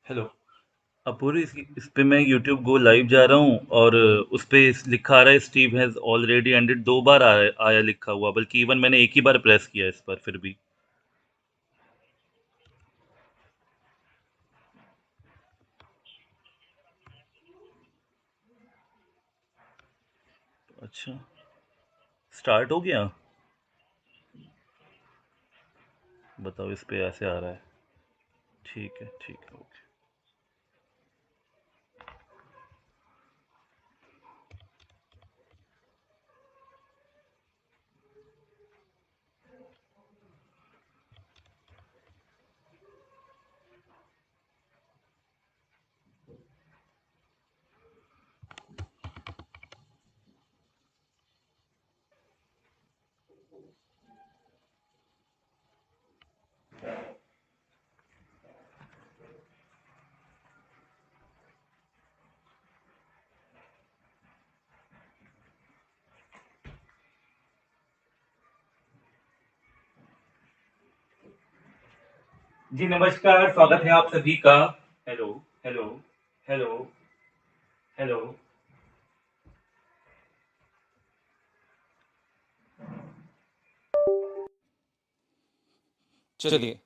Hello. अपूर्व, इस पे मैं यूट्यूब गो लाइव जा रहा हूँ और उस पे लिखा आ रहा है स्टीव हैज ऑलरेडी एंडेड। 2 बार आया लिखा हुआ, बल्कि इवन मैंने एक ही बार प्रेस किया इस पर फिर भी। अच्छा, स्टार्ट हो गया। बताओ, इस पे ऐसे आ रहा है। ठीक है, ठीक है, ओके। जी नमस्कार, स्वागत है आप सभी का। Hello, hello, hello, hello. चलिए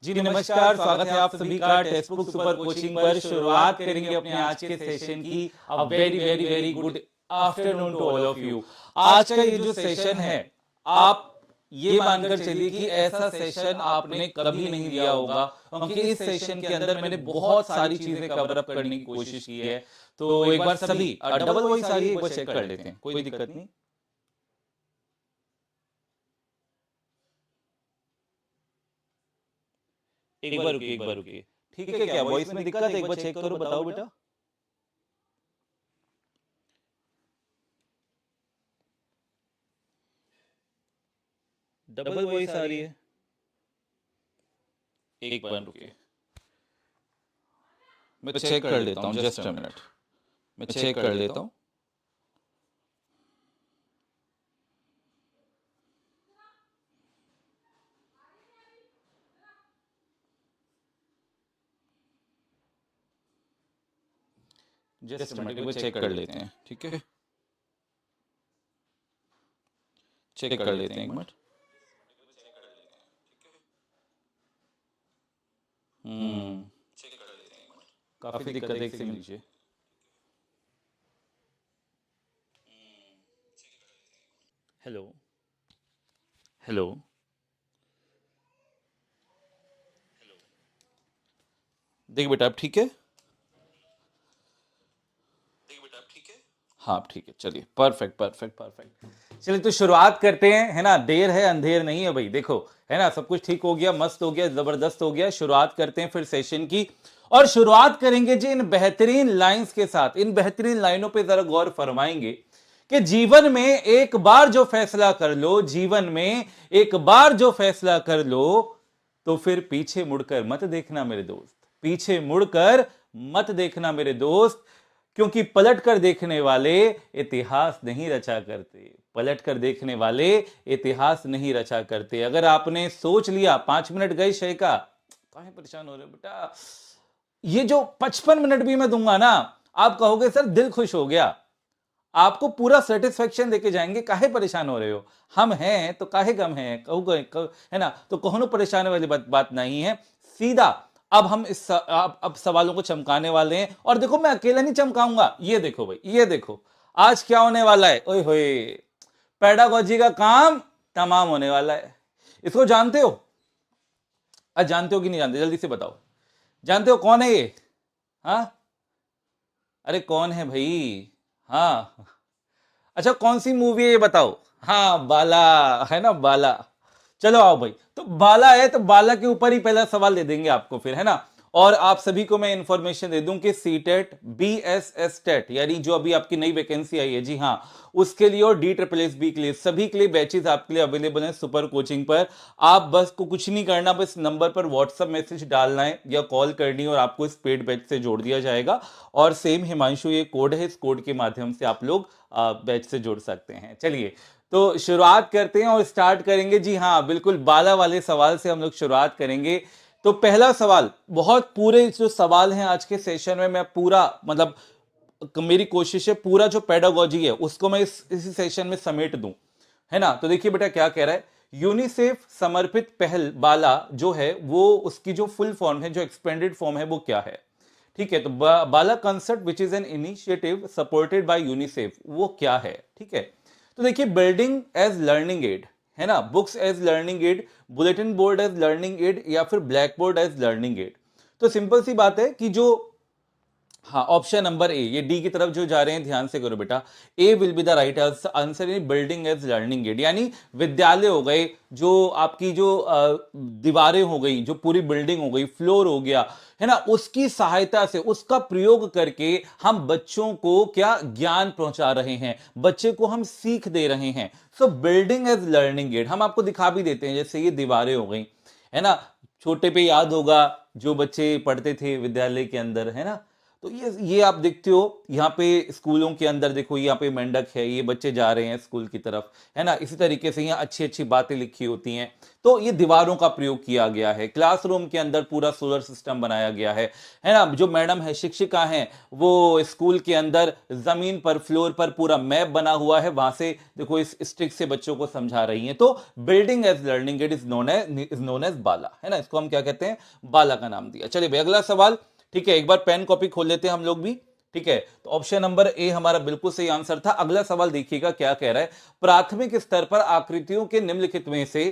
जी नमस्कार, स्वागत है आप सभी का टेक्स्ट बुक सुपर कोचिंग पर। शुरुआत करेंगे अपने आज के सेशन की। A very very very good afternoon to all of you. आज का ये जो सेशन है, आप ये मानकर चलिए कि ऐसा सेशन आपने कभी नहीं दिया होगा, क्योंकि इस सेशन के अंदर मैंने बहुत सारी चीजें कवर अप करने की कोशिश की है। तो एक बार सभी डबल वॉइस आ रही है, एक बार चेक कर लेते हैं, कोई दिक्कत नहीं। एक बार रुकिए। ठीक है, क्या वॉइस में दिक्कत है? एक बार चेक करो, बताओ बेटा। डबल वॉइस आ रही है। एक बार रुकिए, मैं चेक कर लेता हूँ, जस्ट अ मिनट। मैं चेक कर लेता हूँ। जस्ट अ मिनट, एक बार चेक कर लेते हैं, ठीक है। चेक कर लेते हैं एक मिनट। हम्म, काफी दिक्कत है, एक सेकंड लीजिए। Hello, hello. देखिए बेटा, आप ठीक है? हाँ ठीक है, चलिए, परफेक्ट परफेक्ट परफेक्ट। चलिए तो शुरुआत करते हैं, है ना। देर है अंधेर नहीं है भाई, देखो, है ना, सब कुछ ठीक हो गया, मस्त हो गया, जबरदस्त हो गया। शुरुआत करते हैं फिर सेशन की, और शुरुआत करेंगे जी इन बेहतरीन लाइंस के साथ। इन बेहतरीन लाइनों पे जरा गौर फरमाएंगे कि जीवन में एक बार जो फैसला कर लो, जीवन में एक बार जो फैसला कर लो, तो फिर पीछे मुड़कर मत देखना मेरे दोस्त। पीछे मुड़कर मत देखना मेरे दोस्त, क्योंकि पलट कर देखने वाले इतिहास नहीं रचा करते। पलट कर देखने वाले इतिहास नहीं रचा करते। अगर आपने सोच लिया 5 मिनट गए शय का, काहे परेशान हो रहे हो बेटा? ये जो 55 मिनट भी मैं दूंगा ना, आप कहोगे सर दिल खुश हो गया। आपको पूरा सेटिस्फेक्शन देके जाएंगे, काहे परेशान हो रहे हो? हम हैं तो काहे गम है, कहोगे है ना। तो कहो परेशान वाली बात नहीं है। सीधा अब हम अब सवालों को चमकाने वाले हैं। और देखो, मैं अकेला नहीं चमकाऊंगा, ये देखो भाई, ये देखो आज क्या होने वाला है। ओए होए, पेडागोजी का काम तमाम होने वाला है। इसको जानते हो? आज जानते हो कि नहीं जानते, जल्दी से बताओ। जानते हो कौन है ये? हाँ, अरे कौन है भाई? हाँ, अच्छा, कौन सी मूवी है ये बताओ। हाँ, बाला, है ना, बाला। चलो आओ भाई, तो बाला है तो बाला के ऊपर ही पहला सवाल दे देंगे आपको फिर, है ना। और आप सभी को मैं इंफॉर्मेशन दे दूं कि सीटेट, BSS टेट, यानी जो अभी आपकी नई वैकेंसी आई है, जी हाँ, उसके लिए और DSSB के लिए, सभी के लिए बैचेस आपके लिए अवेलेबल हैं सुपर कोचिंग पर। आप बस को कुछ नहीं करना, बस नंबर पर व्हाट्सएप मैसेज डालना है या कॉल करनी है, और आपको इस पेड बैच से जोड़ दिया जाएगा। और सेम हिमांशु ये कोड है, इस कोड के माध्यम से आप लोग बैच से जुड़ सकते हैं। चलिए तो शुरुआत करते हैं और स्टार्ट करेंगे। जी हाँ, बिल्कुल बाला वाले सवाल से हम लोग शुरुआत करेंगे। तो पहला सवाल, बहुत पूरे जो सवाल हैं आज के सेशन में मैं पूरा मतलब मेरी कोशिश है पूरा जो पेडागोजी है उसको मैं इसी सेशन में समेट दूं, है ना। तो देखिए बेटा क्या कह रहा है, यूनिसेफ समर्पित पहल बाला जो है वो उसकी जो फुल फॉर्म है, जो एक्सपेंडेड फॉर्म है वो क्या है। ठीक है, तो BaLA concept which is an initiative supported by UNICEF, वो क्या है। ठीक है, तो देखिए बिल्डिंग एज लर्निंग एड, है ना, books as learning aid, bulletin board as learning aid, या फिर blackboard as learning aid. तो सिंपल सी बात है कि जो, हाँ, ऑप्शन नंबर ए, ये डी की तरफ जो जा रहे हैं ध्यान से करो बेटा, A will be the right answer in building as learning aid, यानी विद्यालय हो गए, जो आपकी जो दीवारें हो गई, जो पूरी बिल्डिंग हो गई, फ्लोर हो गया, है ना, उसकी सहायता से, उसका प्रयोग करके हम बच्चों को क्या ज्ञान पहुंचा रहे हैं, बच्चे को हम सीख दे रहे हैं। So building as learning aid हम आपको दिखा भी देते हैं, जैसे ये दीवारें हो गई, है ना, छोटे पे याद होगा जो बच्चे पढ़ते थे विद्यालय के अंदर, है ना। तो ये आप देखते हो यहाँ पे स्कूलों के अंदर, देखो यहाँ पे मेंढक है, ये बच्चे जा रहे हैं स्कूल की तरफ, है ना। इसी तरीके से यहाँ अच्छी अच्छी बातें लिखी होती हैं, तो ये दीवारों का प्रयोग किया गया है। क्लासरूम के अंदर पूरा सोलर सिस्टम बनाया गया है ना। जो मैडम है, शिक्षिका हैं, वो स्कूल के अंदर जमीन पर, फ्लोर पर पूरा मैप बना हुआ है, वहां से देखो इस स्टिक से बच्चों को समझा रही हैं। तो building as learning it is known as BaLA, है ना, इसको हम क्या कहते हैं, बाला का नाम दिया। चलिए भाई अगला सवाल। ठीक है, एक बार पेन कॉपी खोल लेते हैं हम लोग भी। ठीक है, तो ऑप्शन नंबर ए हमारा बिल्कुल सही आंसर था। अगला सवाल देखिएगा क्या कह रहा है, प्राथमिक स्तर पर आकृतियों के निम्नलिखित में से,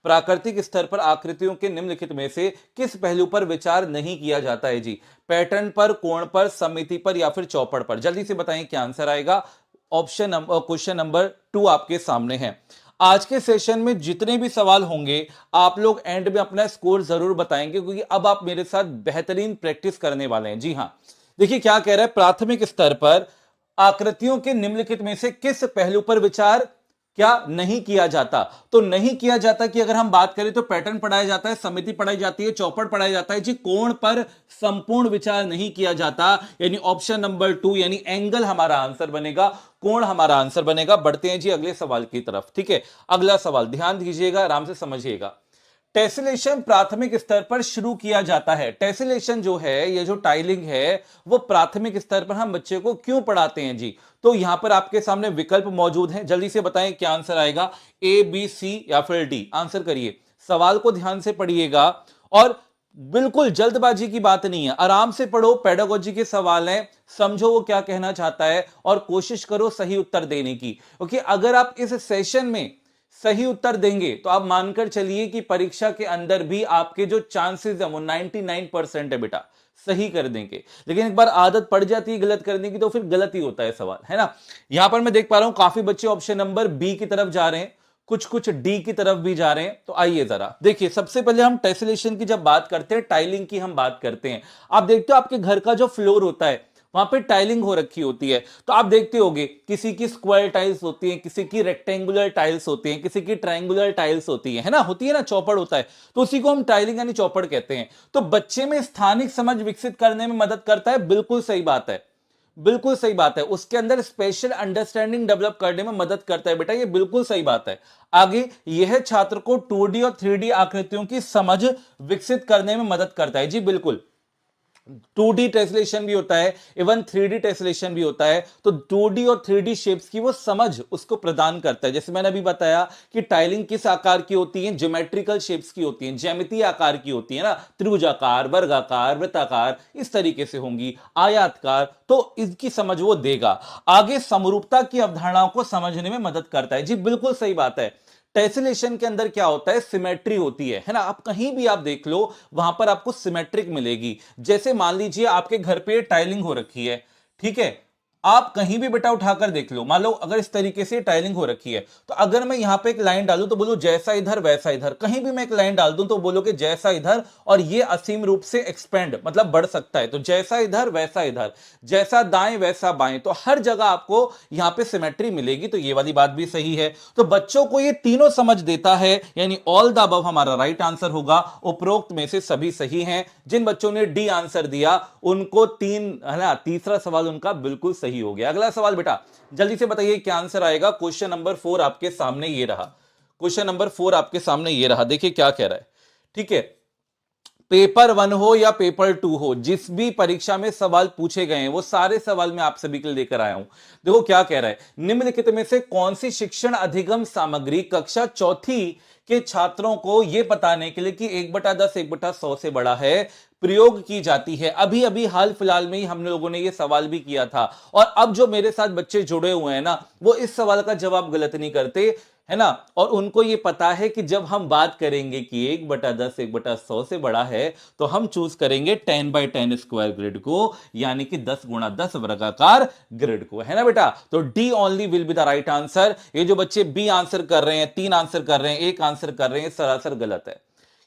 प्राकृतिक स्तर पर आकृतियों के निम्नलिखित में से किस पहलू पर विचार नहीं किया जाता है जी, पैटर्न पर, कोण पर, सममिति पर, या फिर चौपड़ पर। जल्दी से बताएं क्या आंसर आएगा। ऑप्शन नंबर, क्वेश्चन नंबर 2 आपके सामने है। आज के सेशन में जितने भी सवाल होंगे आप लोग एंड में अपना स्कोर जरूर बताएंगे, क्योंकि अब आप मेरे साथ बेहतरीन प्रैक्टिस करने वाले हैं। जी हां, देखिए क्या कह रहा है, प्राथमिक स्तर पर आकृतियों के निम्नलिखित में से किस पहलू पर विचार क्या नहीं किया जाता। तो नहीं किया जाता कि अगर हम बात करें तो पैटर्न पढ़ाया जाता है, समिति पढ़ाई जाती है, चौपड़ पढ़ाया जाता है जी। कोण पर संपूर्ण विचार नहीं किया जाता, यानी ऑप्शन नंबर 2 यानी एंगल हमारा आंसर बनेगा, कोण हमारा आंसर बनेगा। बढ़ते हैं जी अगले सवाल की तरफ। ठीक है, अगला सवाल ध्यान दीजिएगा, आराम से समझिएगा। टेसिलेशन प्राथमिक स्तर पर शुरू किया जाता है। टेसिलेशन जो है, ये जो टाइलिंग है, वो प्राथमिक स्तर पर हम बच्चे को क्यों पढ़ाते हैं जी। तो यहां पर आपके सामने विकल्प मौजूद हैं, जल्दी से बताएं क्या आंसर आएगा, ए, बी, सी या फिर डी। आंसर करिए, सवाल को ध्यान से पढ़िएगा और बिल्कुल जल्दबाजी की बात नहीं है, आराम से पढ़ो, पेडागोजी के सवाल हैं, समझो वो क्या कहना चाहता है और कोशिश करो सही उत्तर देने की। क्योंकि अगर आप इस सेशन में सही उत्तर देंगे तो आप मानकर चलिए कि परीक्षा के अंदर भी आपके जो चांसेस है वो 99% है बेटा, सही कर देंगे। लेकिन एक बार आदत पड़ जाती है गलत करने की तो फिर गलत ही होता है सवाल, है ना। यहां पर मैं देख पा रहा हूं काफी बच्चे ऑप्शन नंबर बी की तरफ जा रहे हैं, कुछ कुछ डी की तरफ भी जा रहे हैं। तो आइए जरा देखिए, सबसे पहले हम टेसिलेशन की जब बात करते हैं, टाइलिंग की हम बात करते हैं। आप देखते हो आपके घर का जो फ्लोर होता है वहां पे टाइलिंग हो रखी होती है, तो आप देखते होंगे किसी की स्क्वायर टाइल्स होती है, किसी की रेक्टेंगुलर टाइल्स होती है, किसी की ट्रायंगुलर टाइल्स होती है ना, होती है ना, चौपड़ होता है, तो उसी को हम टाइलिंग यानी चौपड़ कहते हैं। तो बच्चे में स्थानिक समझ विकसित करने में मदद करता है, बिल्कुल सही बात है, बिल्कुल सही बात है। उसके अंदर स्पेशल अंडरस्टैंडिंग डेवलप करने में मदद करता है बेटा, ये बिल्कुल सही बात है। आगे, यह छात्र को 2D और 3D आकृतियों की समझ विकसित करने में मदद करता है, जी बिल्कुल। 2D टेसलेशन भी होता है, इवन 3D टेसलेशन भी होता है। तो 2D और 3D शेप्स की वो समझ उसको प्रदान करता है। जैसे मैंने अभी बताया कि टाइलिंग किस आकार की होती है, ज्योमेट्रिकल शेप्स की होती है, ज्यामितीय आकार की होती है ना, त्रिभुजाकार, वर्गाकार, वृत्ताकार, इस तरीके से होंगी, आयताकार, तो इसकी समझ वो देगा। आगे, समरूपता की अवधारणाओं को समझने में मदद करता है, जी बिल्कुल सही बात है। टेसिलेशन के अंदर क्या होता है, सिमेट्री होती है ना। आप कहीं भी आप देख लो वहां पर आपको सिमेट्रिक मिलेगी। जैसे मान लीजिए आपके घर पे टाइलिंग हो रखी है, ठीक है, आप कहीं भी बेटा उठाकर देख लो, मान लो अगर इस तरीके से टाइलिंग हो रखी है, तो अगर मैं यहां पे एक लाइन डालूं तो बोलो जैसा इधर वैसा इधर, कहीं भी मैं एक लाइन डाल दूं तो बोलोगे जैसा इधर, और ये असीम रूप से एक्सपेंड मतलब बढ़ सकता है, तो जैसा इधर वैसा इधर, जैसा दाएं वैसा बाएं, तो हर जगह आपको यहां पे सिमेट्री मिलेगी। तो ये वाली बात भी सही है। तो बच्चों को ये तीनों समझ देता है, यानी ऑल द अबव हमारा राइट आंसर होगा। उपरोक्त में से सभी सही हैं। जिन बच्चों ने डी आंसर दिया उनको 3 है ना, तीसरा सवाल उनका बिल्कुल सही हो गया। अगला सवाल बेटा जल्दी से बताइए क्या आंसर आएगा। क्वेश्चन नंबर 4 आपके सामने ये रहा, क्वेश्चन नंबर 4 आपके सामने ये रहा। देखिए क्या कह रहा है, ठीक है, पेपर 1 हो या पेपर 2 हो, जिस भी परीक्षा में सवाल पूछे गए हैं वो सारे सवाल मैं आप सभी के लिए लेकर आया हूं। देखो क्या कह रहा है, निम्नलिखित में से कौन सी शिक्षण अधिगम सामग्री कक्षा चौथी के छात्रों को यह बताने के लिए कि 1/10 1/100 से बड़ा है प्रयोग की जाती है। अभी अभी हाल फिलहाल में ही हम लोगों ने यह सवाल भी किया था, और अब जो मेरे साथ बच्चे जुड़े हुए हैं ना, वो इस सवाल का जवाब गलत नहीं करते, है ना, और उनको ये पता है कि जब हम बात करेंगे कि 1/10 1/100 से बड़ा है तो हम चूज करेंगे 10/10 स्क्वायर ग्रिड को, यानी कि 10x10 वर्गाकार ग्रिड को, है ना बेटा। तो D only will be the right answer. ये जो बच्चे बी आंसर कर रहे हैं, 3 आंसर कर रहे हैं, 1 आंसर कर रहे हैं, सरासर गलत है।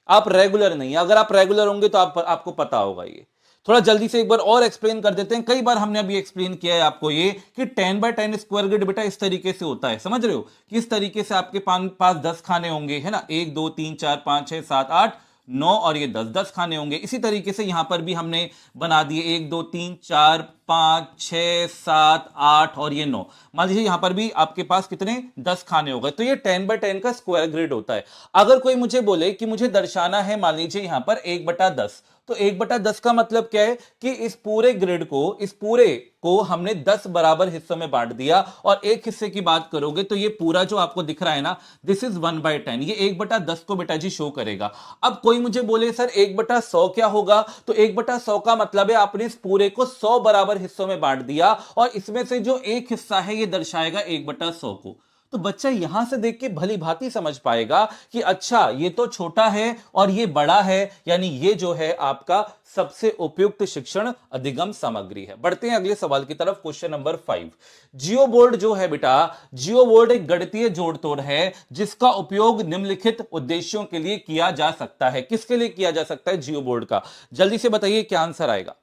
आप रेगुलर नहीं है, अगर आप रेगुलर होंगे तो आपको पता होगा। ये थोड़ा जल्दी से एक बार और एक्सप्लेन कर देते हैं। कई बार हमने अभी एक्सप्लेन किया है आपको ये कि 10/10 स्क्वायर ग्रिड बेटा इस तरीके से होता है, समझ रहे हो, कि इस तरीके से आपके पास 10 खाने होंगे, है ना, 1 2 3 4 5 6 7 8 9 और ये 10 खाने होंगे। इसी तरीके से यहां पर भी हमने बना दिए 1 2 3 4 5 6 7 8 और ये 9। मान लीजिए यहां पर भी आपके पास कितने 10 खाने हो गए, तो ये 10/10 का स्क्वायर ग्रिड होता है। अगर कोई मुझे बोले कि मुझे दर्शाना है, मान लीजिए यहां पर 1/10, तो 1/10 का मतलब क्या है कि इस पूरे ग्रिड को, इस पूरे को हमने 10 बराबर हिस्सों में बांट दिया, और एक हिस्से की बात करोगे तो ये पूरा जो आपको दिख रहा है ना, दिस इज 1/10, ये 1/10 को बेटा जी शो करेगा। अब कोई मुझे बोले सर 1/100 क्या होगा, तो 1/100 का मतलब है आपने इस पूरे को 100 बराबर हिस्सों में बांट दिया, और इसमें से जो एक हिस्सा है ये दर्शाएगा 1/100 को। तो बच्चा यहां से देख के भली भांति समझ पाएगा कि अच्छा ये तो छोटा है और ये बड़ा है, यानी ये जो है आपका सबसे उपयुक्त शिक्षण अधिगम सामग्री है। बढ़ते हैं अगले सवाल की तरफ, क्वेश्चन नंबर 5। जियो बोर्ड जो है बेटा, जियो बोर्ड एक गणितीय जोड़ तोड़ है जिसका उपयोग निम्नलिखित उद्देश्यों के लिए किया जा सकता है। किसके लिए किया जा सकता है जियो बोर्ड का, जल्दी से बताइए क्या आंसर आएगा,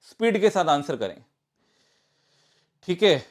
स्पीड के साथ आंसर करें, ठीक है।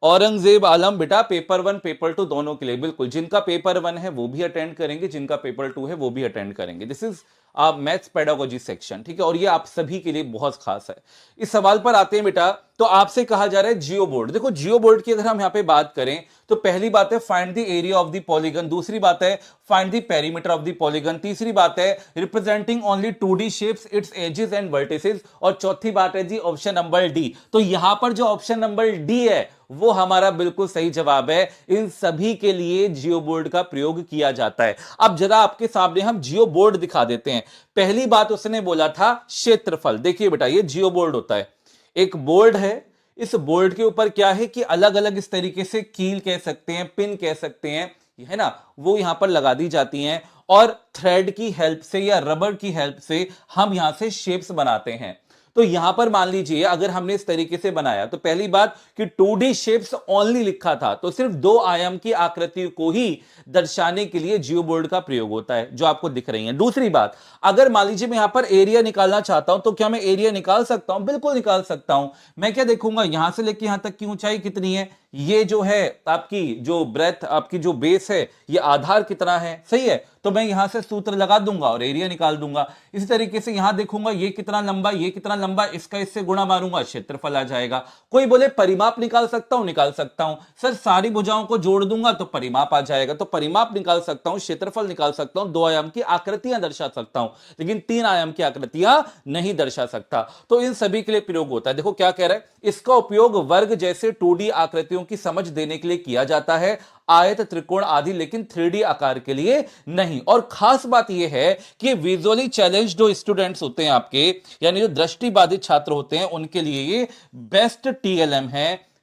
औरंगजेब आलम बेटा पेपर 1 पेपर 2 दोनों के लिए, बिल्कुल, जिनका पेपर 1 है वो भी अटेंड करेंगे, जिनका पेपर 2 है वो भी अटेंड करेंगे। This is maths pedagogy section, ठीक है, और ये आप सभी के लिए बहुत खास है। इस सवाल पर आते हैं बेटा, तो आपसे कहा जा रहा है जियो बोर्ड। देखो जियो बोर्ड की अगर हम यहां पे बात करें तो पहली बात है find the area of the polygon, दूसरी बात है find the perimeter of the polygon, तीसरी बात है representing only 2D shapes its edges and vertices, और चौथी बात है जी ऑप्शन नंबर डी। तो यहां पर जो ऑप्शन नंबर डी है वो हमारा बिल्कुल सही जवाब है। इन सभी के लिए जियो बोर्ड का प्रयोग किया जाता है। अब जरा आपके सामने हम जियो बोर्ड दिखा देते हैं। पहली बात उसने बोला था क्षेत्रफल, देखिए बेटा ये जियो बोर्ड होता है, एक बोर्ड है, इस बोर्ड के ऊपर क्या है कि अलग अलग इस तरीके से कील कह सकते हैं, पिन कह सकते हैं, है ना, वो यहां पर लगा दी जाती हैं, और थ्रेड की हेल्प से या रबर की हेल्प से हम यहां से शेप्स बनाते हैं। तो यहां पर मान लीजिए अगर हमने इस तरीके से बनाया, तो पहली बात कि 2D शेप्स ओनली लिखा था, तो सिर्फ 2 आयाम की आकृति को ही दर्शाने के लिए जियो बोर्ड का प्रयोग होता है, जो आपको दिख रही है। दूसरी बात, अगर मान लीजिए मैं यहां पर एरिया निकालना चाहता हूं, तो क्या मैं एरिया निकाल सकता हूं? बिल्कुल निकाल सकता हूं। मैं क्या देखूंगा, यहां से लेकर यहां तक की ऊंचाई कितनी है, ये जो है आपकी जो ब्रेथ, आपकी जो बेस है, ये आधार कितना है, सही है, तो मैं यहां से सूत्र लगा दूंगा और एरिया निकाल दूंगा। इसी तरीके से यहां देखूंगा ये कितना लंबा, ये कितना लंबा, इसका इससे गुणा मारूंगा, क्षेत्रफल आ जाएगा। कोई बोले परिमाप निकाल सकता हूं, निकाल सकता हूं सर, सारी भुजाओं को जोड़ दूंगा तो परिमाप आ जाएगा, तो परिमाप निकाल सकता हूं, क्षेत्रफल निकाल सकता हूं, 2 आयाम की आकृतियां दर्शा सकता हूं, लेकिन 3 आयाम की आकृतियां नहीं दर्शा सकता। तो इन सभी के लिए प्रयोग होता है। देखो क्या कह रहा है, इसका उपयोग वर्ग जैसे 2D आकृतियों की समझ देने के लिए किया जाता है, आयत, त्रिकोण आदि, लेकिन 3D आकार के लिए नहीं। और खास बात यह है कि विजुअली चैलेंज जो स्टूडेंट्स होते हैं आपके, यानी जो दृष्टिबाधित छात्र होते हैं, उनके लिए ये बेस्ट TLM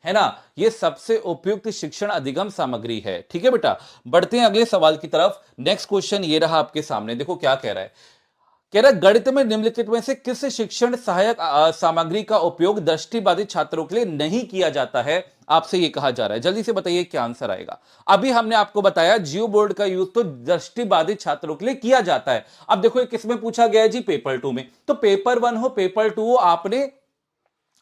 है ना, ये सबसे उपयुक्त शिक्षण अधिगम सामग्री है, ठीक है बेटा। बढ़ते हैं अगले सवाल की तरफ। नेक्स्ट क्वेश्चन ये रहा आपके सामने, देखो क्या कह रहा है, कह रहा है गणित में निम्नलिखित में से किस शिक्षण सहायक सामग्री का उपयोग दृष्टिबाधित छात्रों के लिए नहीं किया जाता है, आपसे यह कहा जा रहा है। जल्दी से बताइए क्या आंसर आएगा। अभी हमने आपको बताया जियो बोर्ड का यूज तो दृष्टिबाधित छात्रों के लिए किया जाता है। अब देखो किसमें पूछा गया है जी, पेपर 2 में। तो पेपर 1 हो पेपर 2 हो, आपने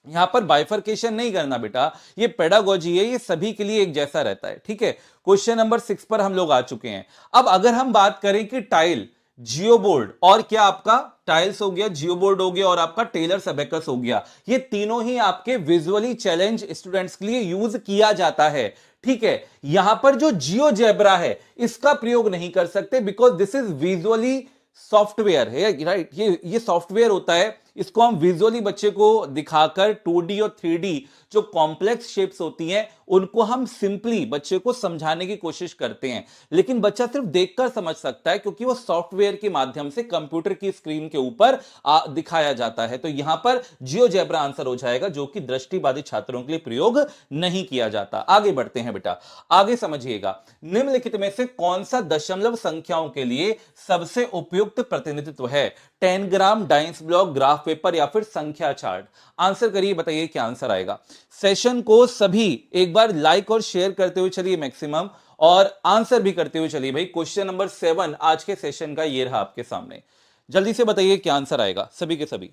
यहां पर बाइफरकेशन नहीं करना बेटा, ये पेडागोजी है, ये सभी के लिए एक जैसा रहता है, ठीक है। क्वेश्चन नंबर 6 पर हम लोग आ चुके हैं। अब अगर हम बात करें कि टाइल, जियो बोर्ड और क्या आपका टाइल्स हो गया, जियो बोर्ड हो गया और आपका टेलर्स अबेकस हो गया, ये तीनों ही आपके विजुअली चैलेंज स्टूडेंट्स के लिए यूज किया जाता है, ठीक है। यहां पर जो जियो जेब्रा है इसका प्रयोग नहीं कर सकते, because this is visually software है, राइट। ये सॉफ्टवेयर होता है, इसको हम विजुअली बच्चे को दिखाकर 2D और 3D जो कॉम्प्लेक्स शेप्स होती हैं उनको हम सिंपली बच्चे को समझाने की कोशिश करते हैं, लेकिन बच्चा सिर्फ देखकर समझ सकता है क्योंकि वो सॉफ्टवेयर के माध्यम से कंप्यूटर की स्क्रीन के ऊपर दिखाया जाता है। तो यहां पर जियोजेब्रा आंसर हो जाएगा, जो कि दृष्टिबाधित छात्रों के लिए प्रयोग नहीं किया जाता। आगे बढ़ते हैं बेटा, आगे समझिएगा, निम्नलिखित में से कौन सा दशमलव संख्याओं के लिए सबसे उपयुक्त प्रतिनिधित्व है? 10 ग्राम, डाइंस ब्लॉक, ग्राफ पेपर या फिर संख्या चार्ट? आंसर करिए, बताइए क्या आंसर आएगा। सेशन को सभी एक बार लाइक और शेयर करते हुए चलिए मैक्सिमम, और आंसर भी करते हुए चलिए भाई। क्वेश्चन नंबर 7 आज के सेशन का ये रहा आपके सामने। जल्दी से बताइए क्या आंसर आएगा, सभी के सभी।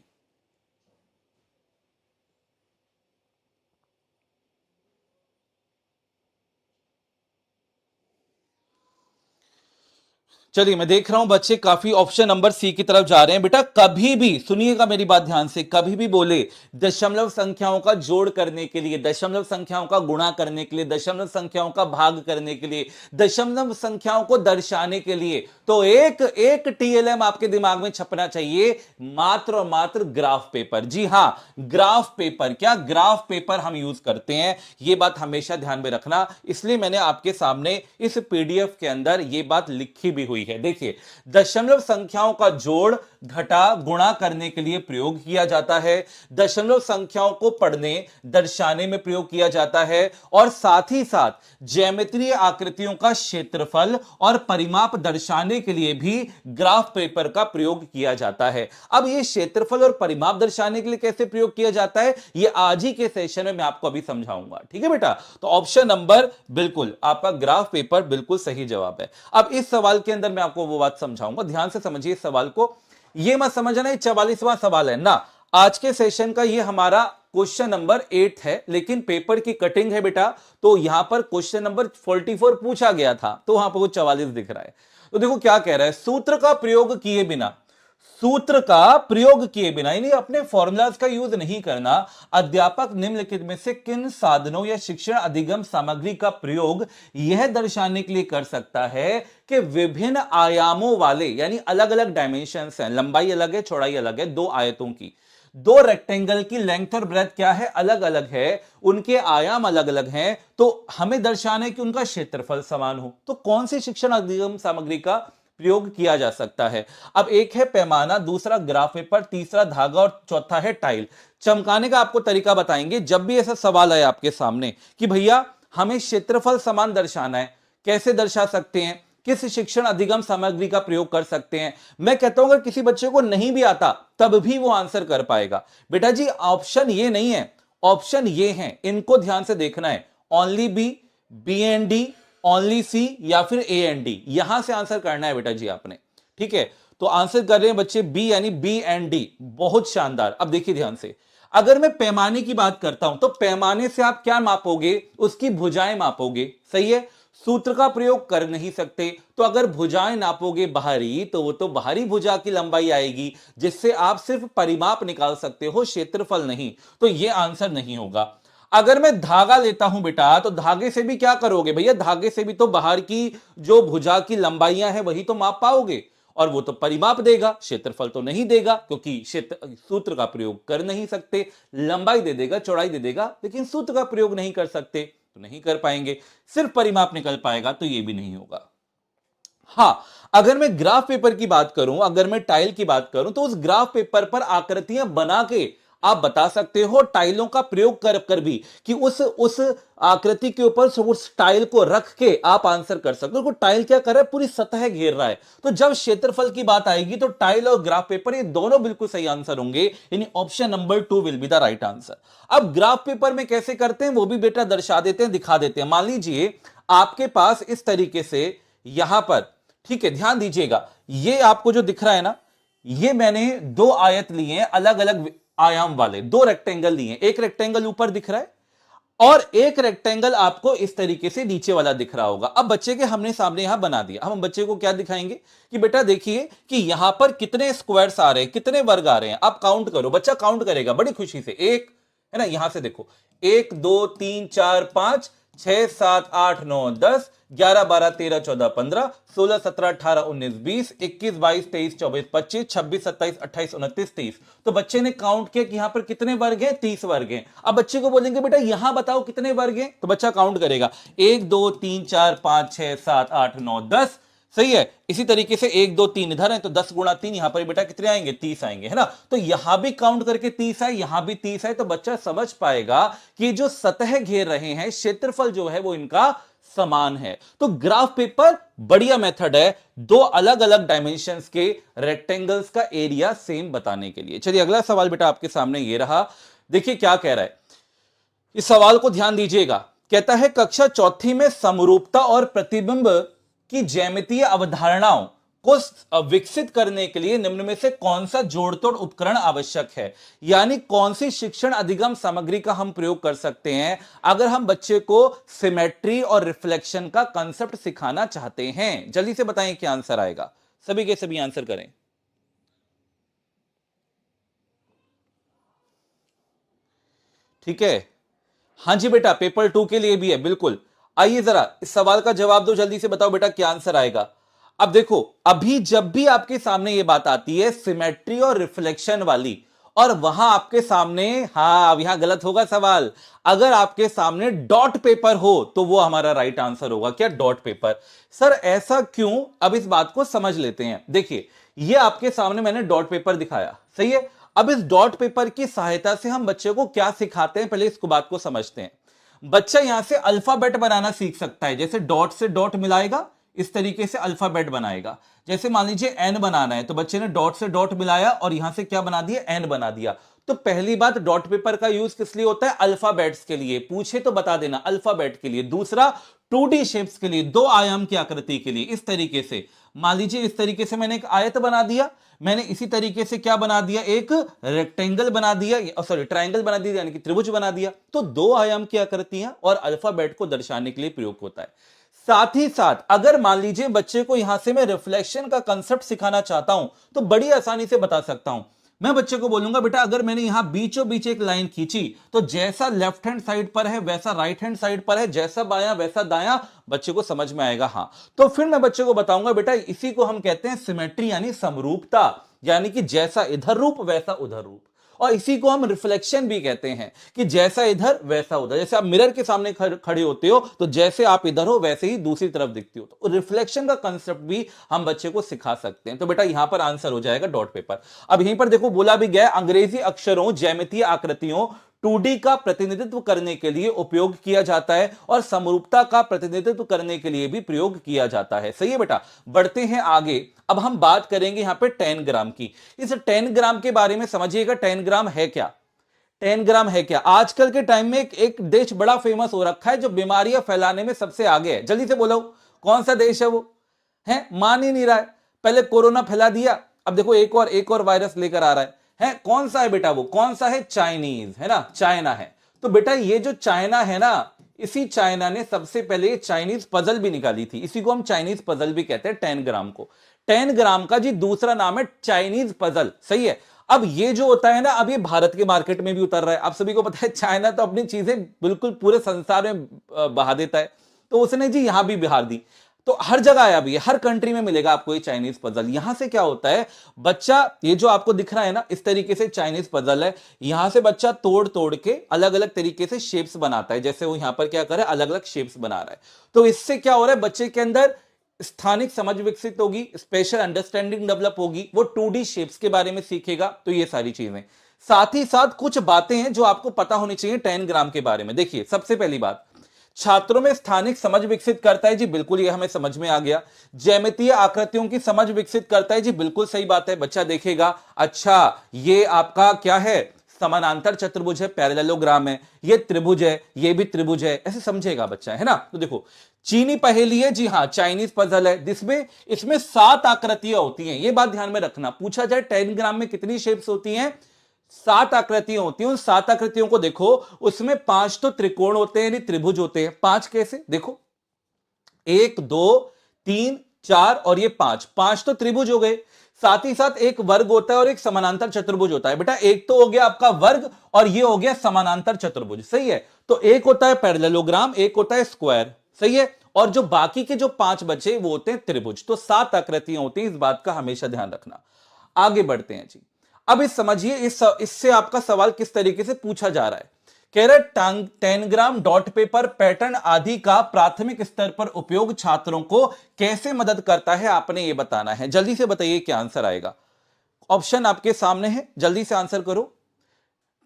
चलिए, मैं देख रहा हूं बच्चे काफी ऑप्शन नंबर सी की तरफ जा रहे हैं। बेटा कभी भी सुनिएगा मेरी बात ध्यान से, कभी भी बोले दशमलव संख्याओं का जोड़ करने के लिए, दशमलव संख्याओं का गुणा करने के लिए, दशमलव संख्याओं का भाग करने के लिए, दशमलव संख्याओं को दर्शाने के लिए, तो एक एक टीएलएम आपके दिमाग में छपना चाहिए, मात्र और मात्र ग्राफ पेपर। जी हां, ग्राफ पेपर। क्या ग्राफ पेपर हम यूज करते हैं, यह बात हमेशा ध्यान में रखना। इसलिए मैंने आपके सामने इस पीडीएफ के अंदर यह बात लिखी भी हुई है। देखिए, दशमलव संख्याओं का जोड़, घटा, गुणा करने के लिए प्रयोग किया जाता है, दशमलव संख्याओं को पढ़ने, दर्शाने में प्रयोग किया जाता है, और साथ ही साथ ज्यामितीय आकृतियों का क्षेत्रफल और परिमाप दर्शाने के लिए भी ग्राफ पेपर का प्रयोग किया जाता है। अब यह क्षेत्रफल और परिमाप दर्शाने के लिए कैसे प्रयोग किया जाता है, यह आज ही के सेशन में मैं आपको अभी समझाऊंगा। ठीक है बेटा, तो ऑप्शन नंबर बिल्कुल आपका ग्राफ पेपर बिल्कुल सही जवाब है। अब इस सवाल के अंदर मैं आपको वो बात समझाऊंगा, ध्यान से समझिए इस सवाल को। ये मत समझना ये 44वां सवाल है ना, आज के सेशन का ये हमारा क्वेश्चन नंबर 8 है, लेकिन पेपर की कटिंग है बेटा, तो यहां पर क्वेश्चन नंबर 44 पूछा गया था, तो वहां पर वो 44 दिख रहा है। तो देखो क्या कह रहा है, सूत्र का प्रयोग किए बिना, सूत्र का प्रयोग किए बिना, यानी अपने फॉर्मूलाज का यूज नहीं करना, अध्यापक निम्नलिखित में से किन साधनों या शिक्षण अधिगम सामग्री का प्रयोग यह दर्शाने के लिए कर सकता है कि विभिन्न आयामों वाले, यानी अलग अलग डायमेंशंस हैं, लंबाई अलग है, चौड़ाई अलग है, दो आयतों की, दो रेक्टेंगल की लेंथ और ब्रेथ क्या है, अलग अलग है, उनके आयाम अलग अलग हैं, तो हमें दर्शाना है कि उनका क्षेत्रफल समान हो। तो कौन सी शिक्षण अधिगम सामग्री का प्रयोग किया जा सकता है? अब एक है पैमाना, दूसरा ग्राफ पेपर, तीसरा धागा और चौथा है टाइल। चमकाने का आपको तरीका बताएंगे। जब भी ऐसा सवाल आए आपके सामने कि भैया हमें क्षेत्रफल समान दर्शाना है, कैसे दर्शा सकते हैं, किस शिक्षण अधिगम सामग्री का प्रयोग कर सकते हैं, मैं कहता हूं अगर किसी बच्चे को नहीं भी आता तब भी वो आंसर कर पाएगा। बेटा जी ऑप्शन ये नहीं है, ऑप्शन ये है, इनको ध्यान से देखना है। Only B, B and D, only C या फिर ए एंड डी, यहां से आंसर करना है बेटा जी आपने। ठीक है, तो आंसर कर रहे हैं बच्चे बी, यानी बी एंड डी। बहुत शानदार। अब देखिए ध्यान से, अगर मैं पैमाने की बात करता हूं तो पैमाने से आप क्या मापोगे, उसकी भुजाएं मापोगे, सही है। सूत्र का प्रयोग कर नहीं सकते, तो अगर भुजाएं नापोगे बाहरी, तो वो तो बाहरी भुजा की लंबाई आएगी, जिससे आप सिर्फ परिमाप निकाल सकते हो, क्षेत्रफल नहीं। तो ये आंसर नहीं होगा। अगर मैं धागा लेता हूं बेटा, तो धागे से भी क्या करोगे भैया, धागे से भी तो बाहर की जो भुजा की लंबाइयां हैं वही तो माप पाओगे, और वो तो परिमाप देगा, क्षेत्रफल तो नहीं देगा, क्योंकि सूत्र का प्रयोग कर नहीं सकते। लंबाई दे देगा, चौड़ाई दे देगा, लेकिन सूत्र का प्रयोग नहीं कर सकते, तो नहीं कर पाएंगे। सिर्फ परिमाप निकल पाएगा, तो ये भी नहीं होगा। हां, अगर मैं ग्राफ पेपर की बात करूं, अगर मैं टाइल की बात करूं, तो उस ग्राफ पेपर पर आकृतियां बना के आप बता सकते हो, टाइलों का प्रयोग कर भी, कि उस आकृति के ऊपर उस टाइल को रख के आप आंसर कर सकते हो। टाइल क्या कर रहा है, पूरी सतह घेर रहा है, तो जब क्षेत्रफल की बात आएगी तो टाइल और ग्राफ पेपर ये दोनों बिल्कुल सही आंसर होंगे, यानी option number 2 will be the right answer. अब ग्राफ पेपर में कैसे करते हैं वो भी बेटा दर्शा देते हैं, दिखा देते हैं। मान लीजिए आपके पास इस तरीके से यहां पर, ठीक है, ध्यान दीजिएगा, ये आपको जो दिख रहा है ना, ये मैंने दो आयत लिए हैं, अलग अलग आयाम वाले, दो रेक्टेंगल लिए। एक रेक्टेंगल ऊपर दिख रहा है और एक रेक्टेंगल आपको इस तरीके से नीचे वाला दिख रहा होगा। अब बच्चे के हमने सामने यहां बना दिया, हम बच्चे को क्या दिखाएंगे कि बेटा देखिए कि यहां पर कितने स्क्वायर्स आ रहे हैं, कितने वर्ग आ रहे हैं, आप काउंट करो। बच्चा काउंट करेगा बड़ी खुशी से, एक है ना, यहां से देखो 1 2 3 4 5 6 7 8 9 10 11 12 13 14 15 16 17 18 19 20 21 22 23 24 25 26 27 28 29 30। तो बच्चे ने काउंट किया कि यहां पर कितने वर्ग हैं, 30 वर्ग हैं। अब बच्चे को बोलेंगे बेटा यहां बताओ कितने वर्ग हैं, तो बच्चा काउंट करेगा 1 2 3 4 5 6 7 8 9 10। सही है। इसी तरीके से 1 2 3 इधर है तो 10 गुणा 3 यहां पर बेटा कितने आएंगे, 30 आएंगे, है ना। तो यहां भी काउंट करके 30 है, यहां भी 30 है, तो बच्चा समझ पाएगा कि जो सतह घेर रहे हैं क्षेत्रफल जो है वो इनका समान है। तो ग्राफ पेपर बढ़िया मेथड है दो अलग अलग डायमेंशंस के रेक्टेंगल्स का एरिया सेम बताने के लिए। चलिए अगला सवाल बेटा आपके सामने ये रहा, देखिए क्या कह रहा है, इस सवाल को ध्यान दीजिएगा। कहता है कक्षा चौथी में समरूपता और प्रतिबिंब की ज्यामितीय अवधारणाओं को विकसित करने के लिए निम्न में से कौन सा जोड़तोड़ उपकरण आवश्यक है, यानी कौन सी शिक्षण अधिगम सामग्री का हम प्रयोग कर सकते हैं अगर हम बच्चे को सिमेट्री और रिफ्लेक्शन का कंसेप्ट सिखाना चाहते हैं। जल्दी से बताएं क्या आंसर आएगा, सभी के सभी आंसर करें। ठीक है, हां जी बेटा पेपर 2 के लिए भी है, बिल्कुल। आइए जरा इस सवाल का जवाब दो, जल्दी से बताओ बेटा क्या आंसर आएगा। अब देखो अभी जब भी आपके सामने ये बात आती है सिमेट्री और रिफ्लेक्शन वाली, और वहां आपके सामने, हाँ अब यहां गलत होगा सवाल, अगर आपके सामने डॉट पेपर हो तो वो हमारा राइट आंसर होगा। क्या डॉट पेपर? सर ऐसा क्यों, अब इस बात को समझ लेते हैं। देखिए ये आपके सामने मैंने डॉट पेपर दिखाया, सही है। अब इस डॉट पेपर की सहायता से हम बच्चे को क्या सिखाते हैं, पहले इसको बात को समझते हैं। बच्चा यहां से अल्फाबेट बनाना सीख सकता है, जैसे डॉट से डॉट मिलाएगा इस तरीके से अल्फाबेट बनाएगा। जैसे मान लीजिए एन बनाना है तो बच्चे ने डॉट से डॉट मिलाया और यहां से क्या बना दिया, एन बना दिया। तो पहली बात डॉट पेपर का यूज किस लिए होता है, अल्फाबेट्स के लिए, पूछे तो बता देना अल्फाबेट के लिए। दूसरा 2D शेप्स के लिए, दो आयाम की आकृति के लिए। इस तरीके से मान लीजिए इस तरीके से मैंने एक आयत बना दिया, मैंने इसी तरीके से क्या बना दिया, एक रेक्टेंगल बना दिया, सॉरी ट्रायंगल बना दिया, यानी कि त्रिभुज बना दिया। तो दो आयाम की आकृतियां और अल्फाबेट को दर्शाने के लिए प्रयोग होता है। साथ ही साथ अगर मान लीजिए बच्चे को यहां से मैं रिफ्लेक्शन का कंसेप्ट सिखाना चाहता हूं तो बड़ी आसानी से बता सकता हूं। मैं बच्चे को बोलूंगा बेटा अगर मैंने यहां बीचों बीच एक लाइन खींची तो जैसा लेफ्ट हैंड साइड पर है वैसा राइट हैंड साइड पर है, जैसा बायां वैसा दायां, बच्चे को समझ में आएगा। हाँ तो फिर मैं बच्चे को बताऊंगा बेटा इसी को हम कहते हैं सिमेट्री यानी समरूपता, यानी कि जैसा इधर रूप वैसा उधर रूप। और इसी को हम रिफ्लेक्शन भी कहते हैं कि जैसा इधर वैसा उधर। जैसे आप मिरर के सामने खड़े होते हो तो जैसे आप इधर हो वैसे ही दूसरी तरफ दिखती हो। तो रिफ्लेक्शन का कंसेप्ट भी हम बच्चे को सिखा सकते हैं। तो बेटा यहां पर आंसर हो जाएगा डॉट पेपर। अब यहीं पर देखो बोला भी गया अंग्रेजी अक्षरों ज्यामितीय आकृतियों 2D का प्रतिनिधित्व करने के लिए उपयोग किया जाता है और समरूपता का प्रतिनिधित्व करने के लिए भी प्रयोग किया जाता है। सही है बेटा, बढ़ते हैं आगे। अब हम बात करेंगे यहां पे 10 ग्राम की। इस 10 ग्राम के बारे में समझिएगा, 10 ग्राम है क्या, 10 ग्राम है क्या। आजकल के टाइम में एक देश बड़ा फेमस हो रखा है जो बीमारियां फैलाने में सबसे आगे है। जल्दी से बोलो कौन सा देश है वो, है मान ही नहीं रहा है। पहले कोरोना फैला दिया, अब देखो एक और वायरस लेकर आ रहा है कौन सा है बेटा वो, कौन सा है, चाइनीज, है ना, चाइना है। तो बेटा ये जो चाइना है ना, इसी चाइना ने सबसे पहले चाइनीज पजल भी निकाली थी, इसी को हम चाइनीज पजल भी कहते हैं 10 ग्राम को। 10 ग्राम का जी दूसरा नाम है चाइनीज पजल। सही है। अब ये जो होता है ना, अब ये भारत के मार्केट में भी उतर रहा है। आप सभी को पता है चाइना तो अपनी चीजें बिल्कुल पूरे संसार में बहा देता है, तो उसने जी यहां भी बिहार दी। तो हर जगह है, अभी हर कंट्री में मिलेगा आपको ये चाइनीज पजल। यहां से क्या होता है, बच्चा ये जो आपको दिख रहा है ना, इस तरीके से चाइनीज पजल है। यहां से बच्चा तोड़ तोड़ के अलग अलग तरीके से शेप्स बनाता है, जैसे वो यहां पर क्या कर रहा है, अलग अलग शेप्स बना रहा है। तो इससे क्या हो रहा है, बच्चे के अंदर स्थानिक समझ विकसित होगी, स्पेशल अंडरस्टैंडिंग डेवलप होगी, वो 2D शेप्स के बारे में सीखेगा। तो ये सारी चीजें, साथ ही साथ कुछ बातें हैं जो आपको पता होनी चाहिए 10 ग्राम के बारे में। देखिए सबसे पहली बात, छात्रों में स्थानिक समझ विकसित करता है जी, बिल्कुल ये हमें समझ में आ गया। ज्यामितीय आकृतियों की समझ विकसित करता है जी, बिल्कुल सही बात है। बच्चा देखेगा अच्छा ये आपका क्या है, समानांतर चतुर्भुज है, पैरेललोग्राम है, ये त्रिभुज है, ये भी त्रिभुज है, ऐसे समझेगा बच्चा, है ना। तो देखो चीनी पहेली है जी, हाँ चाइनीज पजल है, जिसमें इसमें 7 आकृतियां होती हैं। ये बात ध्यान में रखना, पूछा जाए 10 ग्राम में कितनी शेप्स होती हैं, 7 आकृतियां होती हैं। उन 7 आकृतियों को देखो, उसमें 5 तो त्रिकोण होते हैं यानी त्रिभुज होते हैं। 5 कैसे, देखो 1 2 3 4 और ये 5 तो त्रिभुज हो गए। साथ ही साथ एक वर्ग होता है और एक समानांतर चतुर्भुज होता है। बेटा एक तो हो गया आपका वर्ग और ये हो गया समानांतर चतुर्भुज, सही है। तो एक होता है पैरेललोग्राम, एक होता है स्क्वायर, सही है। और जो बाकी के जो 5 बचे वो होते हैं त्रिभुज। तो 7 आकृतियां होती हैं, इस बात का हमेशा ध्यान रखना। आगे बढ़ते हैं जी। अब इस समझिए इससे आपका सवाल किस तरीके से पूछा जा रहा है। कह रहे 10 ग्राम डॉट पेपर, पैटर्न आदि का प्राथमिक स्तर पर उपयोग छात्रों को कैसे मदद करता है, आपने ये बताना है। जल्दी से बताइए क्या आंसर आएगा। ऑप्शन आपके सामने है, जल्दी से आंसर करो।